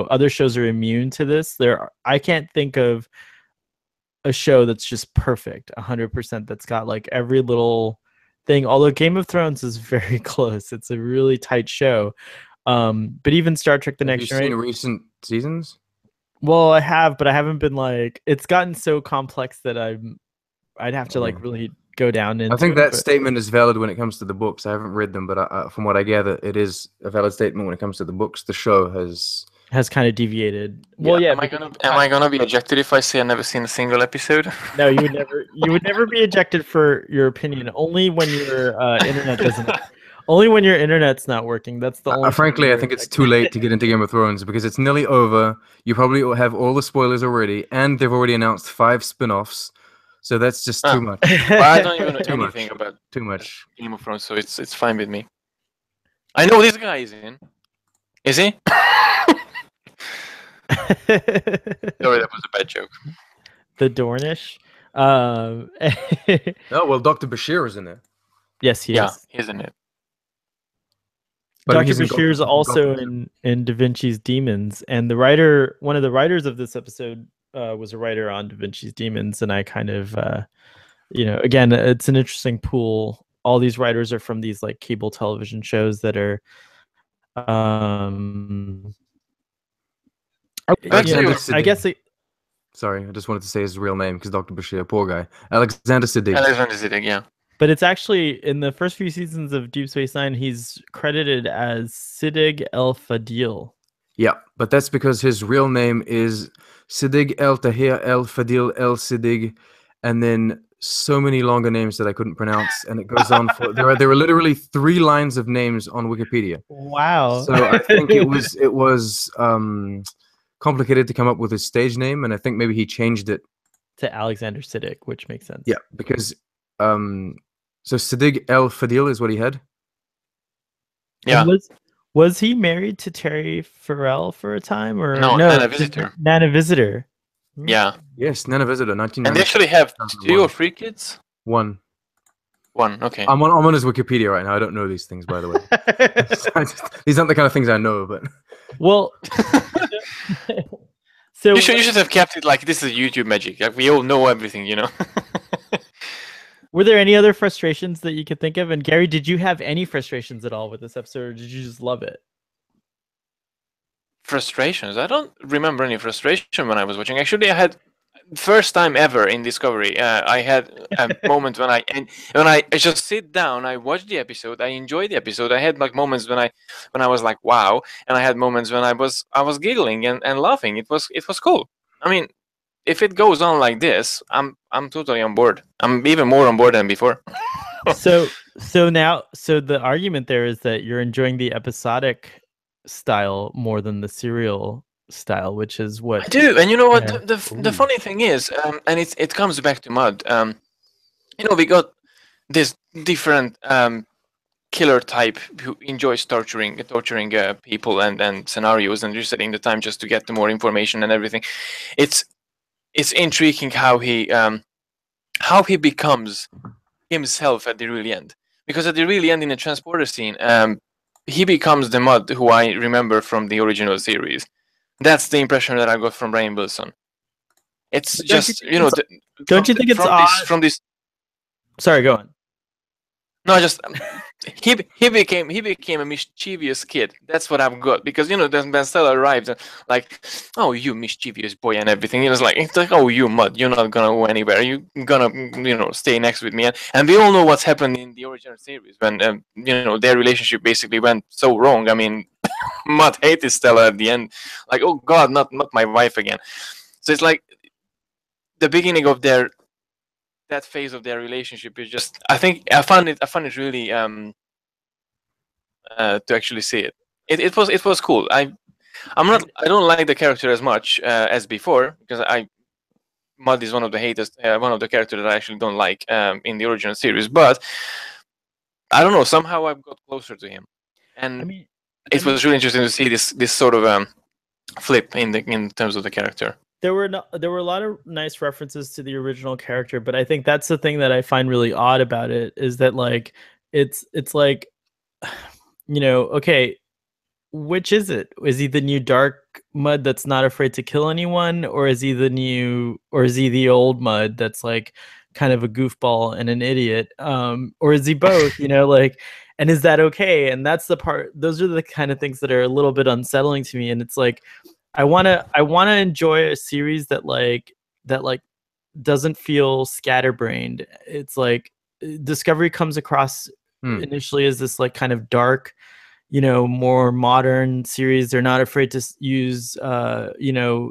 other shows are immune to this. I can't think of a show that's just perfect 100%, that's got like every little thing, although Game of Thrones is very close. It's a really tight show, but even Star Trek: The Next Generation. Have you seen recent seasons? Well, I have, but I haven't been like, it's gotten so complex that I'd have to like really go down into. I think that statement is valid when it comes to the books. I haven't read them, but from what I gather, it is a valid statement when it comes to the books. The show has kind of deviated. Well, yeah. Am I gonna be ejected if I say I've never seen a single episode? No, you would never be ejected for your opinion. Only when your internet doesn't. Only when your internet's not working. That's the only. Frankly, I think it's too late to get into Game of Thrones because it's nearly over. You probably have all the spoilers already, and they've already announced 5 spin-offs. So that's just too much. Well, I don't even know anything about too much Game of Thrones, so it's fine with me. I know this guy is in. Is he? Sorry, that was a bad joke. The Dornish. Oh well, Dr. Bashir is in it. Yes, he is. Yeah, he's in it. Dr. Bashir is also in Da Vinci's Demons, and one of the writers of this episode was a writer on Da Vinci's Demons, and I kind of, again, it's an interesting pool. All these writers are from these like cable television shows that are, I guess. Sorry, I just wanted to say his real name because Dr. Bashir, poor guy, Alexander Siddig. Alexander Siddig, yeah. But it's actually, in the first few seasons of Deep Space Nine, he's credited as Siddig El Fadil. Yeah, but that's because his real name is Siddig El Tahir El Fadil El Siddig, and then so many longer names that I couldn't pronounce, and it goes on for there are literally 3 lines of names on Wikipedia. Wow. So I think it was complicated to come up with his stage name, and I think maybe he changed it to Alexander Siddig, which makes sense. Yeah, because so Siddig El Fadil is what he had. Yeah. Was he married to Terry Farrell for a time, or no? Nana Visitor. Nana Visitor. Yeah. Yes, Nana Visitor, 1990. And they actually have 2 or 3 kids. One. Okay. I'm on his Wikipedia right now. I don't know these things, by the way. These aren't the kind of things I know, but. Well. So you should have kept it like this is YouTube magic. Like we all know everything, Were there any other frustrations that you could think of? And Gary, did you have any frustrations at all with this episode, or did you just love it? Frustrations? I don't remember any frustration when I was watching. Actually, I had first time ever in Discovery, I had a moment when I just sit down, I watch the episode, I enjoy the episode. I had like moments when I was like wow, and I had moments when I was giggling and laughing. It was cool. I mean, if it goes on like this, I'm totally on board. I'm even more on board than before. so the argument there is that you're enjoying the episodic style more than the serial style, which is what I do. And you know what? The funny thing is, and it comes back to Mud. We got this different killer type who enjoys torturing people and scenarios, and just setting the time just to get the more information and everything. It's intriguing how he becomes himself at the really end, because at the really end in the transporter scene, he becomes the Mud who I remember from the original series. That's the impression that I got from Rainn Wilson. It's just don't you think it's odd from this? Sorry, go on. No, just he became a mischievous kid. That's what I've got, because Ben Stella arrived and like, oh, you mischievous boy and everything. It's like oh, you Mud, you're not gonna go anywhere. You're gonna stay next with me. And we all know what's happened in the original series when their relationship basically went so wrong. I mean, Mud hated Stella at the end. Like, oh God, not my wife again. So it's like the beginning of that phase of their relationship is just. I found it really to actually see it. It was cool. I don't like the character as much as before, because Mud is one of the characters that I actually don't like in the original series. But I don't know. Somehow I've got closer to him, and it was really interesting to see this sort of flip in terms of the character. There were a lot of nice references to the original character, but I think that's the thing that I find really odd about it, is that like it's like, okay, which is it? Is he the new dark Mud that's not afraid to kill anyone, or is he the old Mud that's like kind of a goofball and an idiot, or is he both? And is that okay? And that's the part. Those are the kind of things that are a little bit unsettling to me. And it's like, I wanna enjoy a series that doesn't feel scatterbrained. It's like Discovery comes across initially as this like kind of dark, more modern series. They're not afraid to use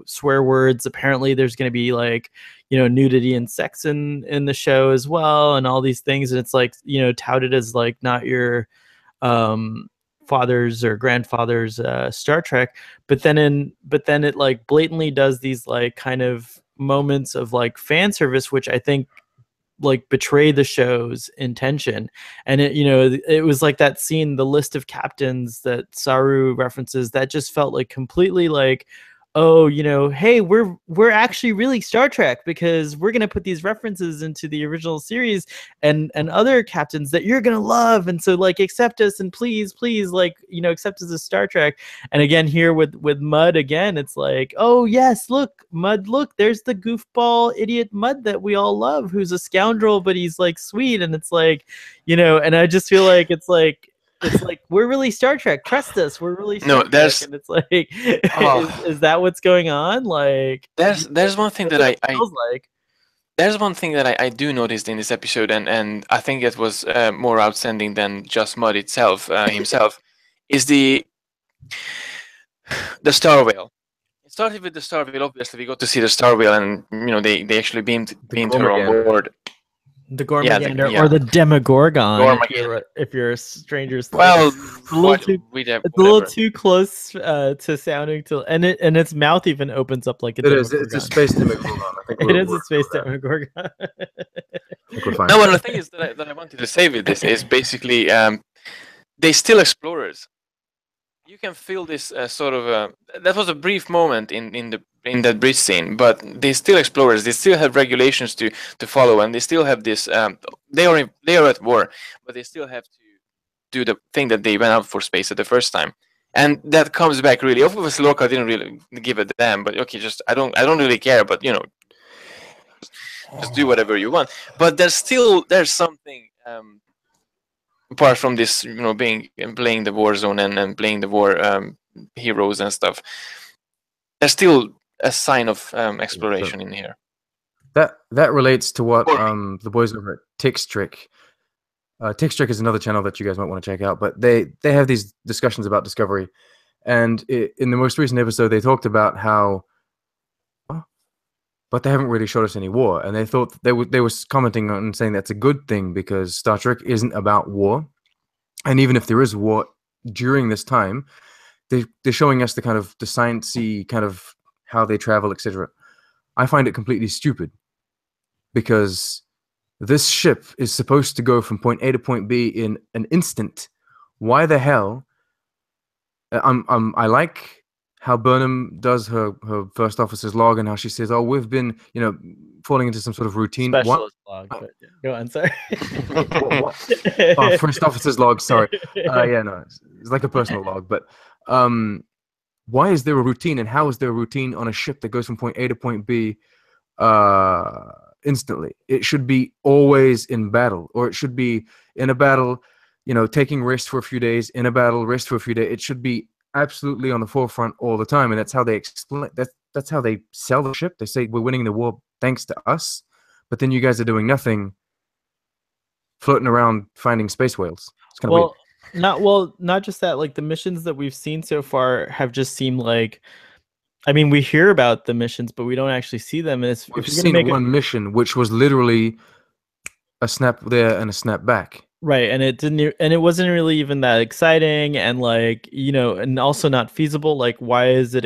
swear words. Apparently there's going to be like nudity and sex in the show as well, and all these things. And it's like touted as like not your father's or grandfather's Star Trek, but then it like blatantly does these like kind of moments of like fan service, which I think like betray the show's intention. And it was like that scene, the list of captains that Saru references, that just felt like completely like, oh, hey, we're actually really Star Trek, because we're gonna put these references into the original series and other captains that you're gonna love, and so like accept us and please like accept us as Star Trek. And again here with Mud again, it's like, oh yes, look Mud, look, there's the goofball idiot Mud that we all love, who's a scoundrel but he's like sweet. And it's like, and I just feel like it's like we're really Star Trek. Trust us, we're really Star Trek. And it's like, is that what's going on? Like, there's one thing that there's one thing that I do notice in this episode, and I think it was more outstanding than just Mud itself himself, is the Star Whale. It started with the Star Whale. Obviously, we got to see the Star Whale, and they actually beamed her on board. The Gormegander or the Demogorgon, if you're a stranger. Well, it's a little too close to sounding to, and its mouth even opens up like a Demogorgon. It's a space Demogorgon. It is a space Demogorgon. No, one of the things that I wanted to say with this is basically they still explorers. You can feel this sort of that was a brief moment in that bridge scene, but they still explorers. They still have regulations to follow, and they still have this. They are at war, but they still have to do the thing that they went out for space at the first time, and that comes back really. Obviously, Lorca didn't really give a damn, but okay, just I don't really care, but just do whatever you want. But there's something. Apart from this, playing the war zone and playing the war heroes and stuff, there's still a sign of exploration in here. That relates to what the boys over at Tickstrick. Tickstrick is another channel that you guys might want to check out, but they have these discussions about Discovery, and in the most recent episode they talked about how, but they haven't really showed us any war, and they thought they were commenting on saying that's a good thing because Star Trek isn't about war, and even if there is war during this time, they're showing us the kind of the sciencey kind of how they travel, etc. I find it completely stupid because this ship is supposed to go from point A to point B in an instant. Why the hell? I like how Burnham does her first officer's log and how she says, "Oh, we've been, falling into some sort of routine." Specialist log. But go on, sorry. What? Oh, first officer's log. Sorry. Yeah, no, it's like a personal log. But why is there a routine, and how is there a routine on a ship that goes from point A to point B instantly? It should be always in battle, or it should be in a battle, taking rest for a few days, in a battle, rest for a few days. It should be absolutely on the forefront all the time, and that's how they explain. That's how they sell the ship. They say we're winning the war thanks to us, but then you guys are doing nothing, floating around finding space whales. It's kind of weird. Not just that. Like the missions that we've seen so far have just seemed like. I mean, we hear about the missions, but we don't actually see them. We've seen one mission, which was literally a snap there and a snap back. Right, and it wasn't really even that exciting, and and also not feasible. Like, why is it?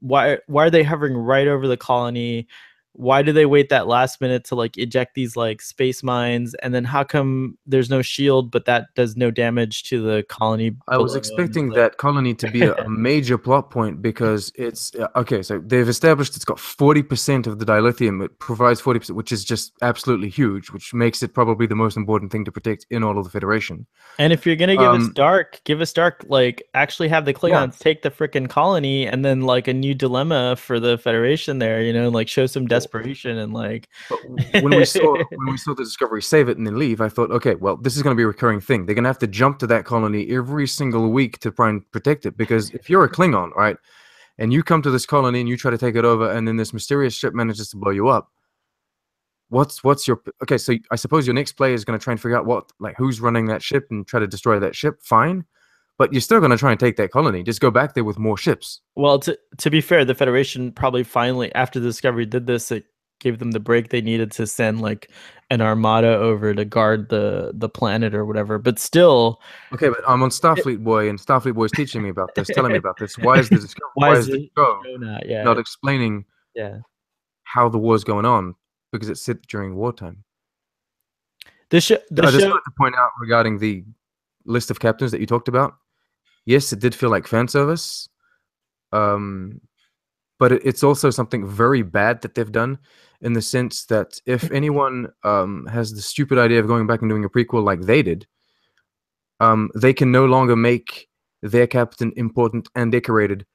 Why are they hovering right over the colony? Why do they wait that last minute to eject these space mines? And then how come there's no shield, but that does no damage to the colony? I was expecting that colony to be a major plot point because it's okay. So they've established it's got 40% of the dilithium. It provides 40%, which is just absolutely huge, which makes it probably the most important thing to protect in all of the Federation. And if you're gonna give us dark, actually have the Klingons take the frickin' colony, and then a new dilemma for the Federation there. Show some desperation and But when we saw the Discovery save it and then leave, I thought, okay, well, this is going to be a recurring thing. They're going to have to jump to that colony every single week to try and protect it, because if you're a Klingon, right, and you come to this colony and you try to take it over, and then this mysterious ship manages to blow you up, what's your okay? So I suppose your next player is going to try and figure out who's running that ship and try to destroy that ship. Fine. But you're still going to try and take that colony. Just go back there with more ships. Well, to be fair, the Federation probably finally, after the Discovery did this, it gave them the break they needed to send an armada over to guard the planet or whatever. But still, okay. But I'm on Starfleet Boy, and Starfleet Boy's teaching me about this, telling me about this. Why is the Discovery? Why is the show not explaining how the war's going on? Because it's set during wartime. I just wanted to point out regarding the list of captains that you talked about. Yes, it did feel like fan service, but it's also something very bad that they've done, in the sense that if anyone has the stupid idea of going back and doing a prequel like they did, they can no longer make their captain important and decorated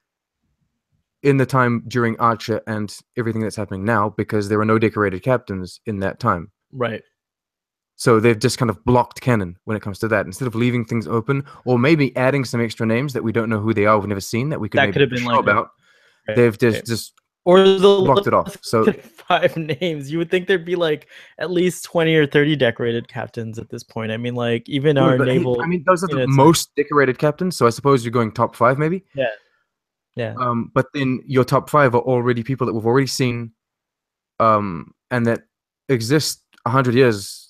in the time during Archer and everything that's happening now, because there are no decorated captains in that time. Right. So they've just kind of blocked canon when it comes to that. Instead of leaving things open, or maybe adding some extra names that we don't know who they are, we've never seen, that we could maybe show about. Right. They've just blocked it off. So 5 names. You would think there'd be at least 20 or 30 decorated captains at this point. I mean, even our naval. Those are the most decorated captains. So I suppose you're going top 5, maybe. Yeah. Yeah. But then your top 5 are already people that we've already seen, and that exist 100 years.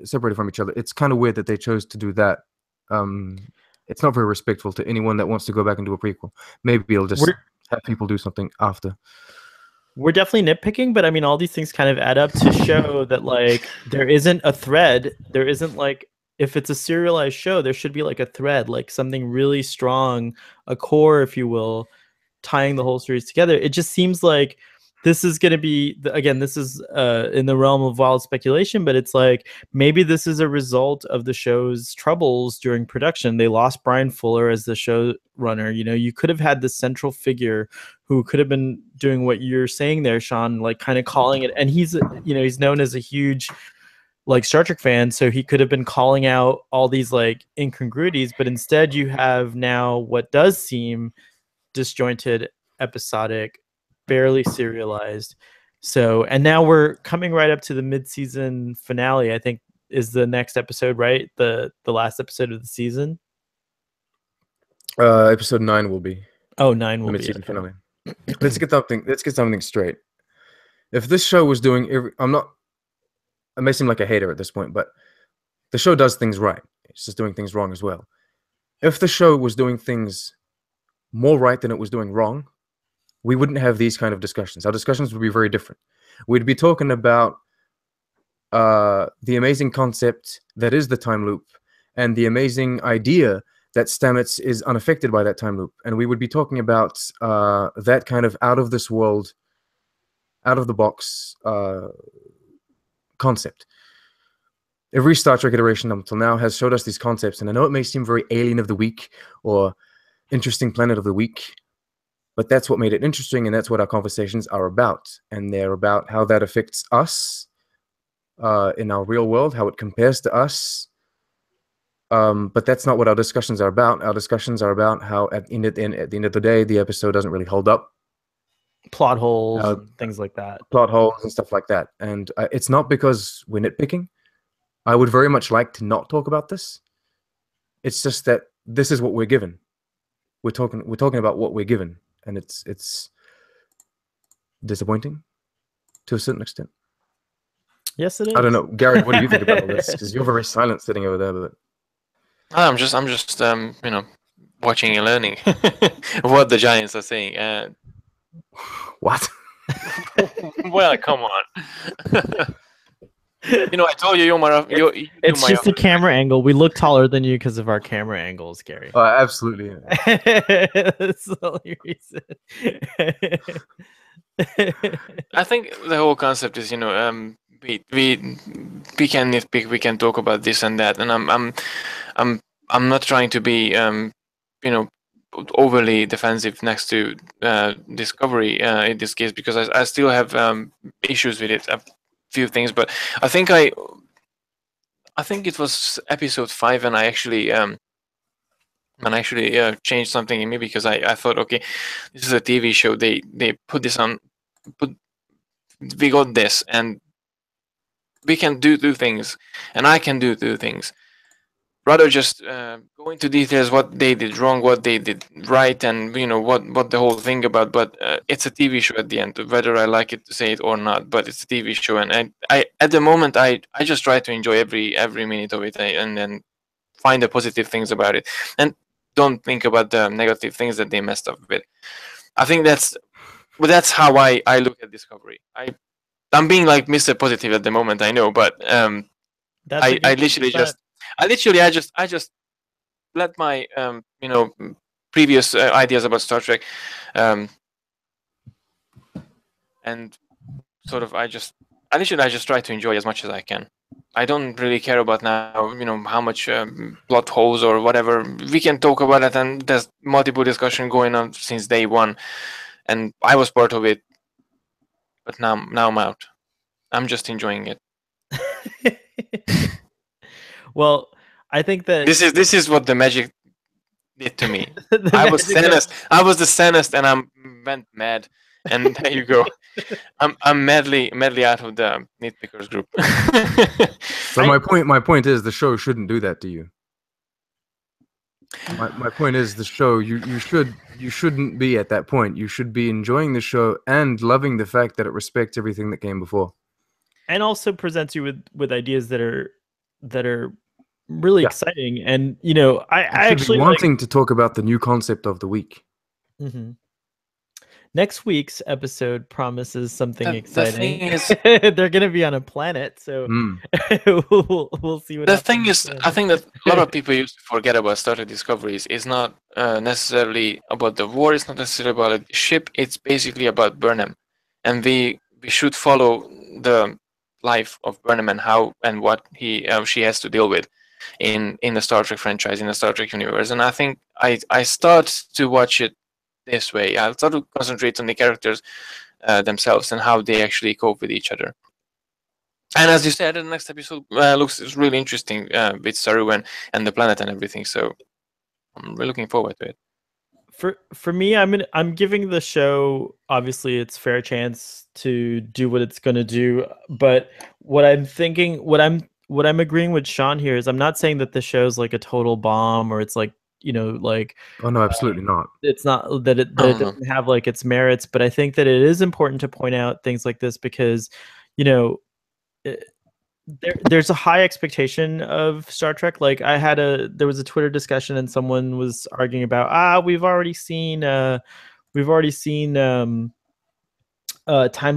Separated from each other. It's kind of weird that they chose to do that. It's not very respectful to anyone that wants to go back and do a prequel. Maybe it'll just have people do something after. We're definitely nitpicking, but I mean, all these things kind of add up to show that there isn't a thread. There isn't if it's a serialized show, there should be a thread, something really strong, a core, if you will, tying the whole series together. It just seems like this is going to be, again, this is in the realm of wild speculation, but it's maybe this is a result of the show's troubles during production. They lost Brian Fuller as the showrunner. You could have had this central figure who could have been doing what you're saying there, Sean, kind of calling it. And he's, he's known as a huge Star Trek fan, so he could have been calling out all these incongruities, but instead you have now what does seem disjointed, episodic, barely serialized So, and now we're coming right up to the mid-season finale. I think is the next episode, right? The last episode of the season. Episode 9 will be. Oh, 9 will the be mid-season okay. finale. Let's get something straight. If this show was doing, I may seem like a hater at this point, but the show does things right. It's just doing things wrong as well. If the show was doing things more right than it was doing wrong, we wouldn't have these kind of discussions. Our discussions would be very different. We'd be talking about the amazing concept that is the time loop and the amazing idea that Stamets is unaffected by that time loop. And we would be talking about that kind of out of this world, out of the box concept. Every Star Trek iteration until now has showed us these concepts, and I know it may seem very Alien of the Week or Interesting Planet of the Week, but that's what made it interesting, and that's what our conversations are about. And they're about how that affects us in our real world, how it compares to us. But that's not what our discussions are about. Our discussions are about how at the end of the day, the episode doesn't really hold up. Plot holes and things like that. Plot holes and stuff like that. And it's not because we're nitpicking. I would very much like to not talk about this. It's just that this is what we're given. We're talking about what we're given, and it's disappointing to a certain extent. Yes, it is. I don't know, Gary. What do you think about all this? Because you're very silent sitting over there. But I'm just watching and learning what the Giants are saying. What? Well, come on. I told you it's just a camera angle. We look taller than you because of our camera angles, Gary. Oh, absolutely. That's the only reason. I think the whole concept is, we can nitpick, we can talk about this and that, and I'm not trying to be overly defensive next to Discovery in this case, because I still have issues with it. Few things, but I think it was episode 5, and I actually changed something in me, because I thought, okay, this is a TV show. They put this on. We got this, and we can do things, and I can do things. Rather just go into details what they did wrong, what they did right, and what the whole thing about. But it's a TV show at the end, whether I like it to say it or not. But it's a TV show, and I at the moment I just try to enjoy every minute of it, and then find the positive things about it, and don't think about the negative things that they messed up with. I think that's how I look at Discovery. I'm being like Mr. Positive at the moment, I know, but I just let my previous ideas about Star Trek and sort of I just try to enjoy as much as I can. I don't really care about now, how much plot holes or whatever. We can talk about it, and there's multiple discussion going on since day one, and I was part of it. But now I'm out. I'm just enjoying it. Well, I think that this is what the magic did to me. I was the Sanest, and I went mad. And there you go. I'm madly out of the nitpickers group. So my point is the show shouldn't do that to you. My point is the show you shouldn't be at that point. You should be enjoying the show and loving the fact that it respects everything that came before, and also presents you with ideas that are really exciting. And I actually wanting to talk about the new concept of the week. Mm-hmm. Next week's episode promises something exciting. The thing is, they're going to be on a planet, so we'll see what. The thing is, I think that a lot of people used to forget about Star Trek Discoveries. It's not necessarily about the war. It's not necessarily about a ship. It's basically about Burnham, and we should follow the life of Burnham and how and what she has to deal with in the Star Trek franchise, in the Star Trek universe. And I think I start to watch it this way. I'll start to concentrate on the characters themselves and how they actually cope with each other. And as you said, the next episode looks really interesting with Saru and the planet and everything. So I'm really looking forward to it. For me, I'm giving the show obviously its fair chance to do what it's going to do, but what I'm agreeing with Sean here is I'm not saying that the show's like a total bomb or it's like, like oh no, absolutely not. It's not that it doesn't have like its merits, but I think that it is important to point out things like this because, there's a high expectation of Star Trek. Like there was a Twitter discussion and someone was arguing about we've already seen time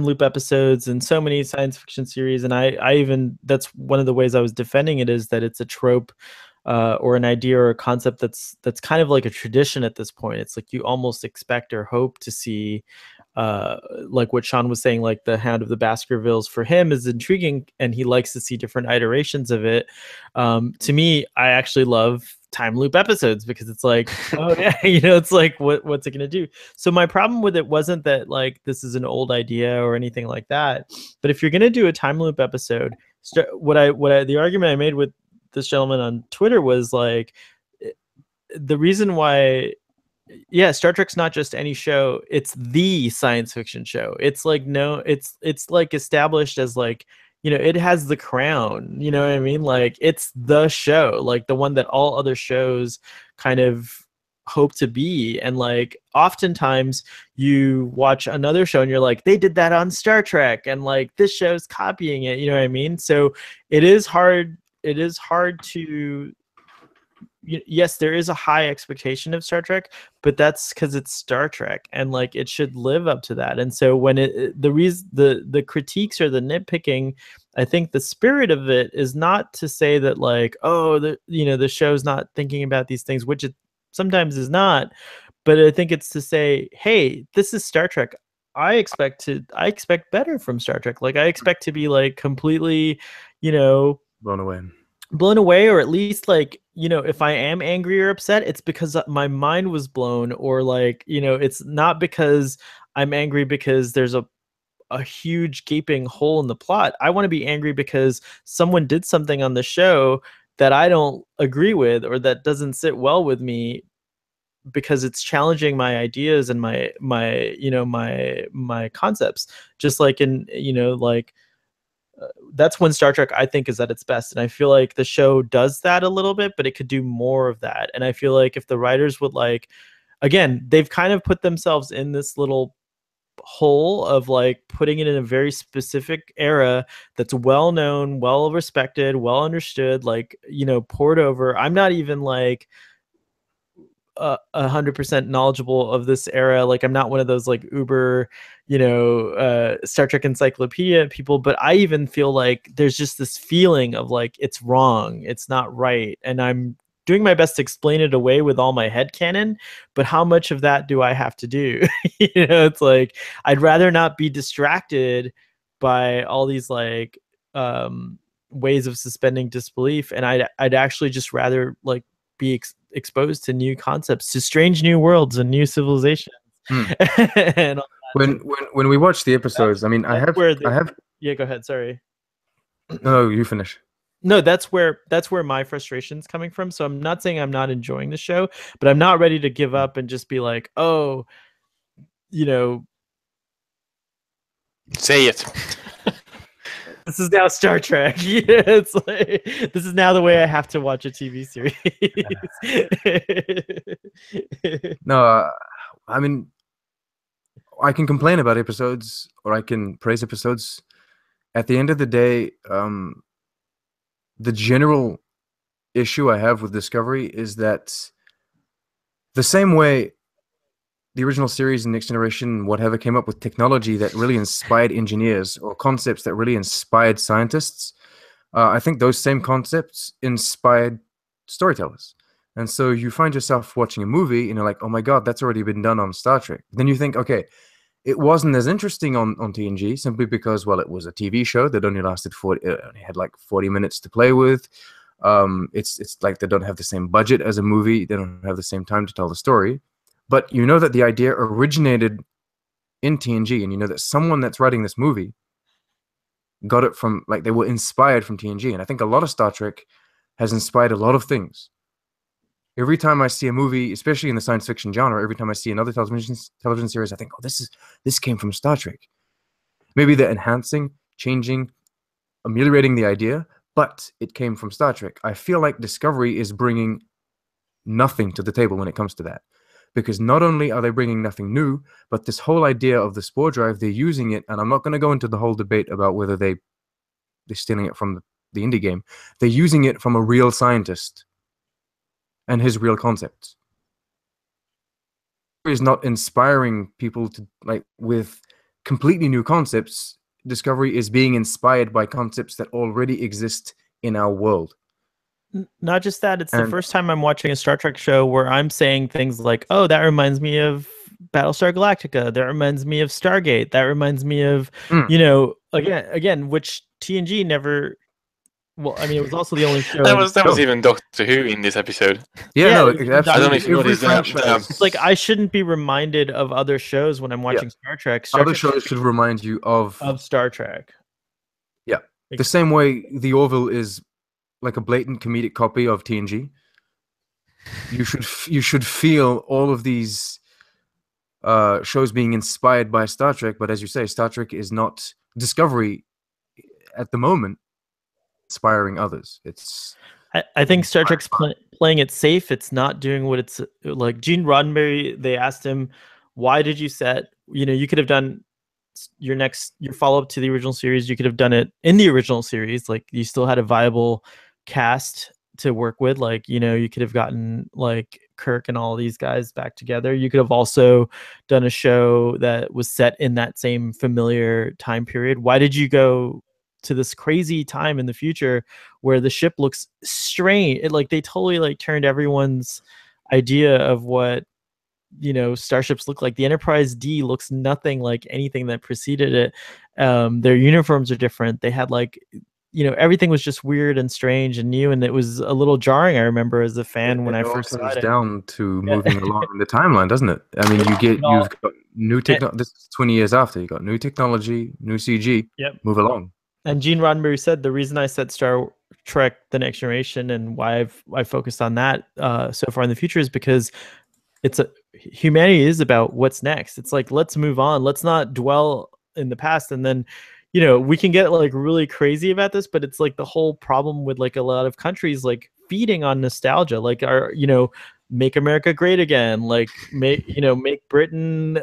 loop episodes and so many science fiction series, and I even that's one of the ways I was defending it is that it's a trope or an idea or a concept that's kind of like a tradition at this point. It's like you almost expect or hope to see like what Sean was saying, like the Hound of the Baskervilles for him is intriguing and he likes to see different iterations of it. To me, I actually love time loop episodes because it's like, oh yeah, it's like what's it gonna do? So my problem with it wasn't that like this is an old idea or anything like that, but if you're gonna do a time loop episode, the argument I made with this gentleman on Twitter was like the reason why Star Trek's not just any show, it's the science fiction show. It's like it's like established as like, it has the crown, you know what I mean? Like it's the show, like the one that all other shows kind of hope to be. And like oftentimes you watch another show and you're like, they did that on Star Trek and like this show's copying it, you know what I mean? So it is hard to yes, there is a high expectation of Star Trek, but that's because it's Star Trek and like it should live up to that. And so when the critiques or the nitpicking, I think the spirit of it is not to say that like, the show's not thinking about these things, which it sometimes is not, but I think it's to say, hey, this is Star Trek. I expect better from Star Trek. Like I expect to be like completely, blown away, or at least like, if I am angry or upset, it's because my mind was blown, or like, it's not because I'm angry because there's a huge gaping hole in the plot. I want to be angry because someone did something on the show that I don't agree with or that doesn't sit well with me because it's challenging my ideas and my concepts, just like in, that's when Star Trek, I think, is at its best. And I feel like the show does that a little bit, but it could do more of that. And I feel like if the writers would again, they've kind of put themselves in this little hole of like putting it in a very specific era that's well known, well respected, well understood, like, poured over. I'm not even like 100% knowledgeable of this era. Like I'm not one of those like uber, Star Trek encyclopedia people, but I even feel like there's just this feeling of like, it's wrong, it's not right. And I'm doing my best to explain it away with all my headcanon, but how much of that do I have to do? It's like, I'd rather not be distracted by all these like, ways of suspending disbelief. And I'd actually just rather like be exposed to new concepts, to strange new worlds and new civilizations. And when we watch the episodes, I mean, I have yeah, go ahead, sorry. No, you finish. No, that's where my frustration's coming from. So I'm not saying I'm not enjoying the show, but I'm not ready to give up and just be like, oh, say it. This is now Star Trek. It's like, this is now the way I have to watch a TV series. No, I mean, I can complain about episodes or I can praise episodes. At the end of the day, the general issue I have with Discovery is that the same way the original series and Next Generation, whatever, came up with technology that really inspired engineers or concepts that really inspired scientists, I think those same concepts inspired storytellers. And so you find yourself watching a movie and you're like, oh my God, that's already been done on Star Trek. Then you think, okay, it wasn't as interesting on TNG simply because, well, it was a TV show that only lasted only had like 40 minutes to play with. It's like they don't have the same budget as a movie. They don't have the same time to tell the story. But you know that the idea originated in TNG, and you know that someone that's writing this movie got it from, like, they were inspired from TNG. And I think a lot of Star Trek has inspired a lot of things. every time I see a movie, especially in the science fiction genre, every time I see another television series, I think, oh, this came from Star Trek. Maybe they're enhancing, changing, ameliorating the idea, but it came from Star Trek. I feel like Discovery is bringing nothing to the table when it comes to that. Because not only are they bringing nothing new, but this whole idea of the spore drive, they're using it, and I'm not going to go into the whole debate about whether they're stealing it from the indie game. They're using it from a real scientist and his real concepts. Is not inspiring people to with completely new concepts. Discovery is being inspired by concepts that already exist in our world. Not just that, it's the first time I'm watching a Star Trek show where I'm saying things like, oh, that reminds me of Battlestar Galactica. That reminds me of Stargate. That reminds me of, again, which TNG never... Well, I mean, it was also the only show... that was even Doctor Who in this episode. Yeah, no, absolutely. I don't know if you noticed that. It's like, I shouldn't be reminded of other shows when I'm watching Star Trek. Other shows should remind you of Star Trek. Yeah. The same way The Orville is like a blatant comedic copy of TNG. You should feel all of these shows being inspired by Star Trek, but as you say, Star Trek is not Discovery at the moment inspiring others. I think Star Trek's playing it safe. It's not doing what it's like. Gene Roddenberry, they asked him, why did you set, you could have done your follow-up to the original series. You could have done it in the original series. Like, you still had a viable cast to work with. Like, you could have gotten like Kirk and all these guys back together. You could have also done a show that was set in that same familiar time period. Why did you go to this crazy time in the future where the ship looks strange? They totally turned everyone's idea of what starships look like. The Enterprise D looks nothing like anything that preceded it. Their uniforms are different. They had everything was just weird and strange and new, and it was a little jarring. I remember as a fan when I first saw it. Down to moving along in the timeline, doesn't it? I mean, you've got new technology. This is 20 years after. You got new technology, new CG. Yep. Move along. And Gene Roddenberry said the reason I said Star Trek: The Next Generation and why I focused on that so far in the future is because humanity is about what's next. It's like, let's move on. Let's not dwell in the past. And then, we can get really crazy about this, but it's like the whole problem with a lot of countries feeding on nostalgia, our, make America great again, make Britain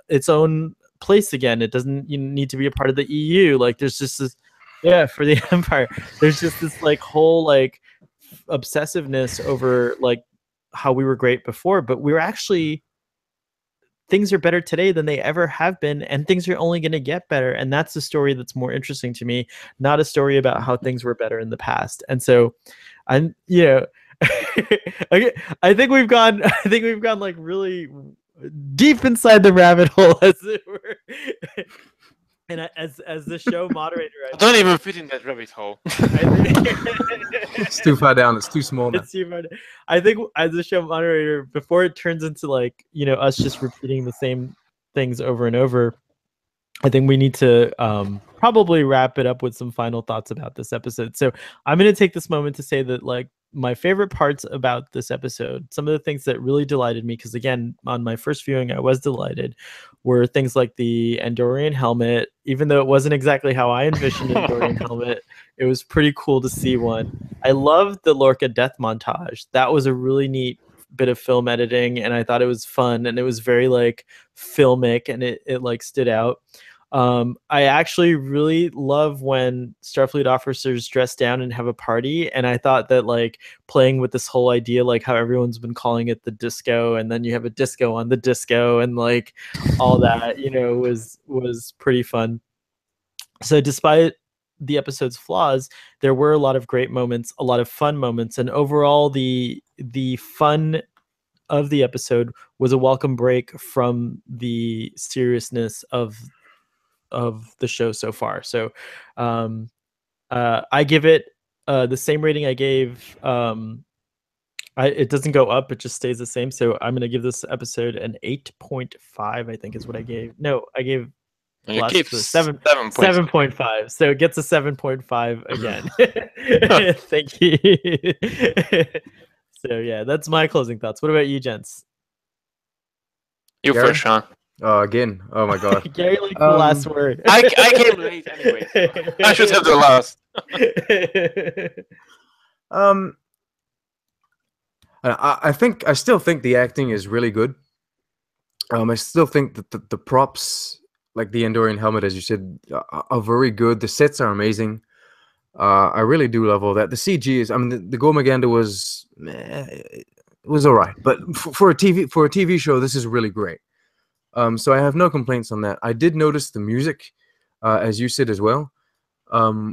its own place again. It doesn't need to be a part of the EU. There's just this, for the Empire. There's just this whole obsessiveness over how we were great before, but we're actually, things are better today than they ever have been, and things are only going to get better. And that's the story that's more interesting to me, not a story about how things were better in the past. And so I think we've gone really deep inside the rabbit hole, as it were. And as the show moderator, I don't even fit in that rabbit hole. It's too far down. It's too small now. It's too far down. I think as the show moderator, before it turns into us just repeating the same things over and over, I think we need to probably wrap it up with some final thoughts about this episode. So I'm going to take this moment to say that my favorite parts about this episode, some of the things that really delighted me, because again, on my first viewing, I was delighted, were things like the Andorian helmet. Even though it wasn't exactly how I envisioned an Andorian helmet, it was pretty cool to see one. I loved the Lorca death montage. That was a really neat bit of film editing, and I thought it was fun, and it was very filmic, and it stood out. I actually really love when Starfleet officers dress down and have a party, and I thought that playing with this whole idea, how everyone's been calling it the disco, and then you have a disco on the disco, and all that, was pretty fun. So despite the episode's flaws, there were a lot of great moments, a lot of fun moments, and overall the fun of the episode was a welcome break from the seriousness of the show so far. So I give it the same rating I gave. It doesn't go up, it just stays the same. So I'm going to give this episode an 8.5, I think is what I gave. No, I gave 7.5. So it gets a 7.5 again. Thank you. So yeah, that's my closing thoughts. What about you, gents? You Gary? first, Sean. Again. Oh my god. Gary likes the last word. I came late anyway. So I should have the last. I still think the acting is really good. I still think that the props, like the Andorian helmet, as you said, are very good. The sets are amazing. I really do love all that. The CG is, I mean, the Gormegander was all right, but for a TV show, this is really great. So I have no complaints on that. I did notice the music, as you said as well,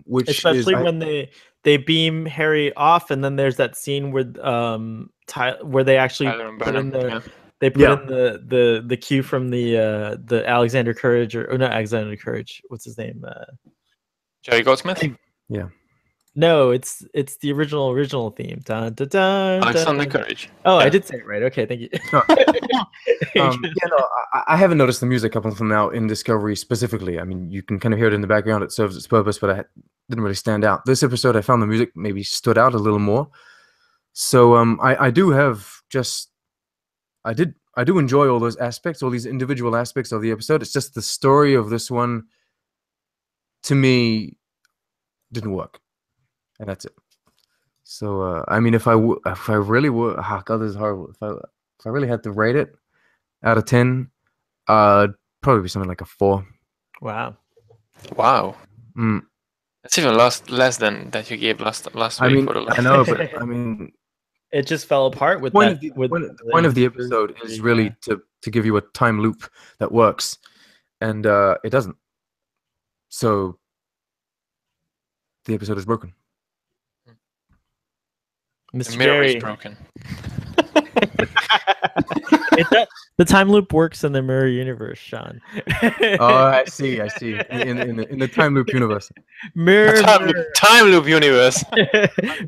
which especially is, when they beam Harry off, and then there's that scene where where they actually put in the the cue from the Alexander Courage or not Alexander Courage. What's his name? Jerry Goldsmith. Yeah. No, it's the original theme. Dun, dun, dun, Alexander Courage. Oh, yeah. I did say it right. Okay, thank you. I haven't noticed the music up until now in Discovery specifically. I mean, you can kind of hear it in the background. It serves its purpose, but I didn't really stand out. This episode, I found the music maybe stood out a little more. So I do enjoy all those aspects, all these individual aspects of the episode. It's just the story of this one, to me, didn't work. And that's it. So I mean, if I really would, oh God, this is horrible. If I really had to rate it out of 10, probably be something like a 4. Wow. That's even less than that you gave last week. I mean, for the last I know, but I mean, it just fell apart with the point of the the episode is really to give you a time loop that works, and it doesn't. So the episode is broken. Mr. The mirror Gary. is broken. The time loop works in the mirror universe, Sean. Oh, I see. In the time loop universe. Time loop universe.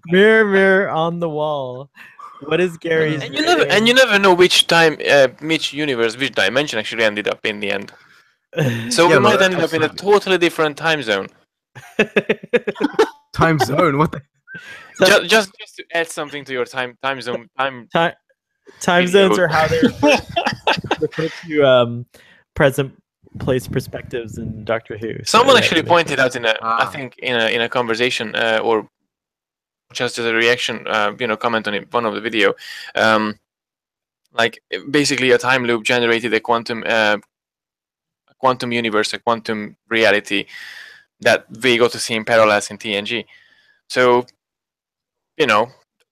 Mirror on the wall. What is Gary's? And you never know which universe, which dimension actually ended up in the end. So we might end up in a totally different time zone. Time zone? What the? Just to add something to your time zone. Time zones are how they're referred to present place perspectives in Doctor Who. Someone actually pointed out I think in a conversation or just as a reaction, comment on one of the video, like basically a time loop generated a quantum universe, a quantum reality that we got to see in parallels in TNG. So,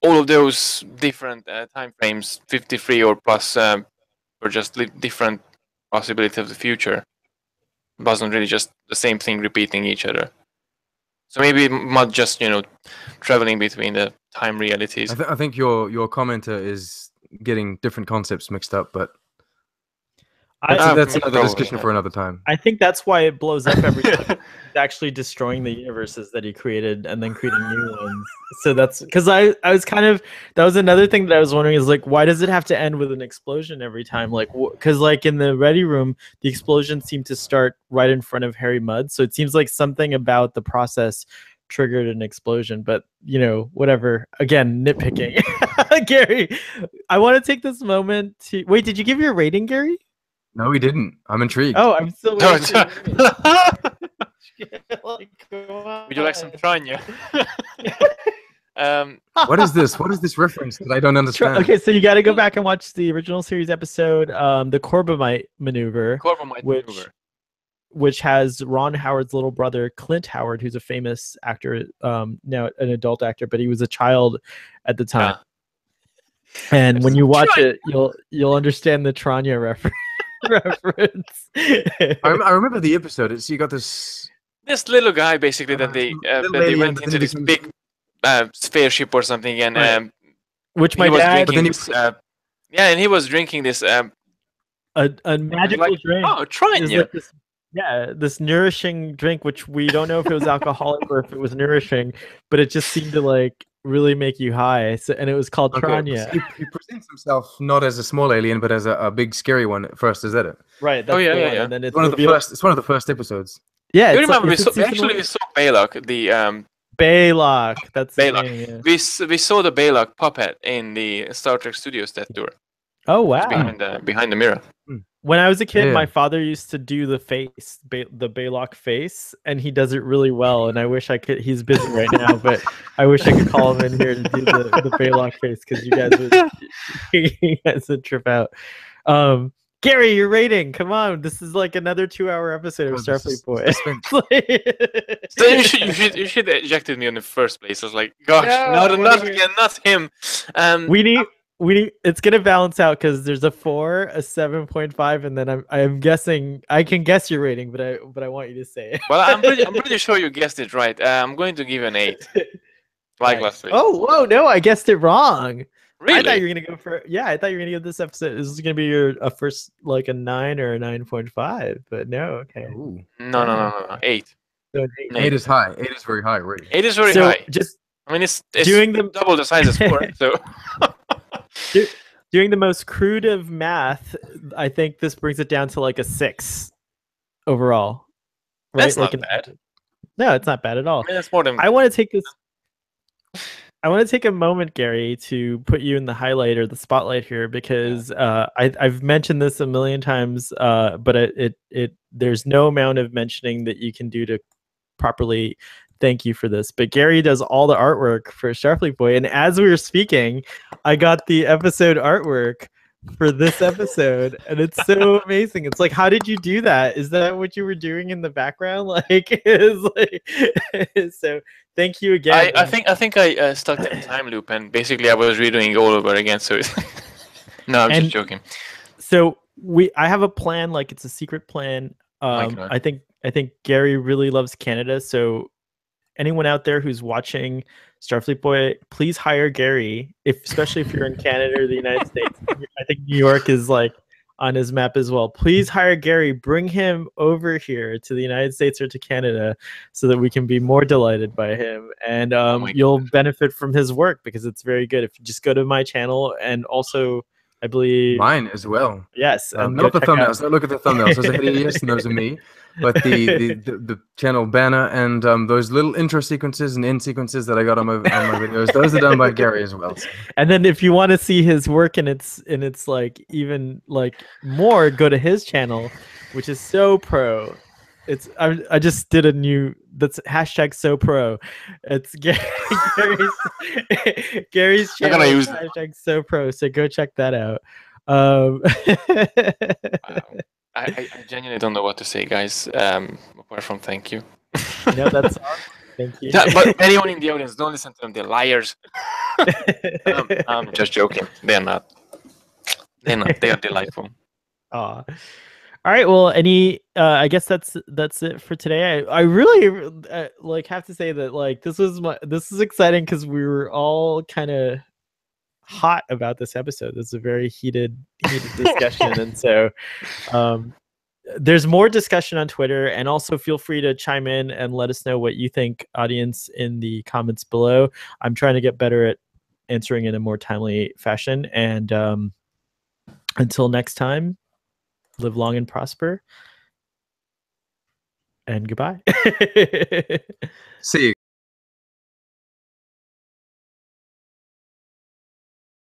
all of those different time frames, 53 or plus, were just different possibilities of the future. It wasn't really just the same thing repeating each other. So maybe not just, traveling between the time realities. I think your commenter is getting different concepts mixed up, but that's another discussion for another time. I think that's why it blows up every time. He's actually destroying the universes that he created and then creating new ones. So that's because I was that was another thing that I was wondering is like, why does it have to end with an explosion every time? Like, because like in the Ready Room, the explosion seemed to start right in front of Harry Mudd. So it seems like something about the process triggered an explosion, but whatever. Again, nitpicking. Gary, I want to take this moment to wait. Did you give your rating, Gary? No, we didn't. I'm intrigued. Oh, I'm still waiting. Would you like some Tranya? What is this? What is this reference that I don't understand? Okay, so you got to go back and watch the original series episode, the Corbomite maneuver. Which has Ron Howard's little brother, Clint Howard, who's a famous actor, now an adult actor, but he was a child at the time. And when you watch it, you'll understand the Tranya reference. I remember the episode. So you got this little guy basically that they went into this big spaceship or something, and which my dad. And he was drinking this a magical drink. Oh, Tranya. This nourishing drink, which we don't know if it was alcoholic or if it was nourishing, but it just seemed to like really make you high. So, and it was called Tranya. He presents himself not as a small alien, but as a big scary one at first. Is that it? Right. That's yeah. And then it's one of the first. It's one of the first episodes. Yeah. You remember we saw Baylock, the Baylock. That's the Baylock. name, yeah. We saw the Baylock puppet in the Star Trek Studios that tour. Oh wow! Behind the mirror. When I was a kid, Yeah. my father used to do the face, the Baylock face, and he does it really well. And I wish I could. He's busy right now, but I wish I could call him in here to do the Baylock face because you guys would trip out. Gary, your rating. Come on, this is like another 2-hour episode of Starfleet Boy. So you should have ejected me in the first place. I was like, gosh, not again, not him. We need. It's gonna balance out because there's a 4, a 7.5, and then I'm guessing I can guess your rating, but I want you to say it. Well, I'm pretty sure you guessed it right. I'm going to give an 8. Like last week. Oh, whoa, no, I guessed it wrong. Really? I thought you were gonna go for I thought you were gonna give this episode. This is gonna be a first like a 9 or a 9.5, but no, okay. Ooh. No. 8. So 8 is high. 8 is very high already. 8 is very high. Just I mean, it's doing double the size as 4. So doing the most crude of math, I think this brings it down to like a 6 overall. Right? That's like not bad. No, it's not bad at all. I mean, that's more than. I want to take a moment, Gary, to put you in the highlight or the spotlight here because I've mentioned this a million times, but there's no amount of mentioning that you can do to properly thank you for this. But Gary does all the artwork for Starfleet Boy, and as we were speaking, I got the episode artwork for this episode, and it's so amazing. It's like, how did you do that? Is that what you were doing in the background? So thank you again. I think I stuck the time loop, and basically I was redoing it all over again. So no, I'm just joking. So I have a plan, like it's a secret plan. I think Gary really loves Canada, so anyone out there who's watching Starfleet Boy, please hire Gary, especially if you're in Canada or the United States. I think New York is like on his map as well. Please hire Gary, bring him over here to the United States or to Canada so that we can be more delighted by him. And you'll benefit from his work because it's very good. If you just go to my channel, and also I believe mine as well. Yes, not the thumbnails. Don't look at the thumbnails. Those are hideous, and those are me. But the channel banner and those little intro sequences and end sequences that I got on my videos, those are done by Gary as well. And then if you want to see his work and it's like even like more, go to his channel, which is so pro. I just did a new that's #SoPro. It's Gary's channel. I'm gonna use #SoPro. So go check that out. Wow. I genuinely don't know what to say, guys. Apart from thank you. No, that's all. Thank you. But anyone in the audience, don't listen to them. They're liars. I'm just joking. They're not. They are delightful. Aw. All right. Well, I guess that's it for today. I really have to say that like this is exciting because we were all kind of hot about this episode. This is a very heated discussion, and so there's more discussion on Twitter, and also feel free to chime in and let us know what you think, audience, in the comments below. I'm trying to get better at answering in a more timely fashion, and until next time, live long and prosper, and goodbye. See you.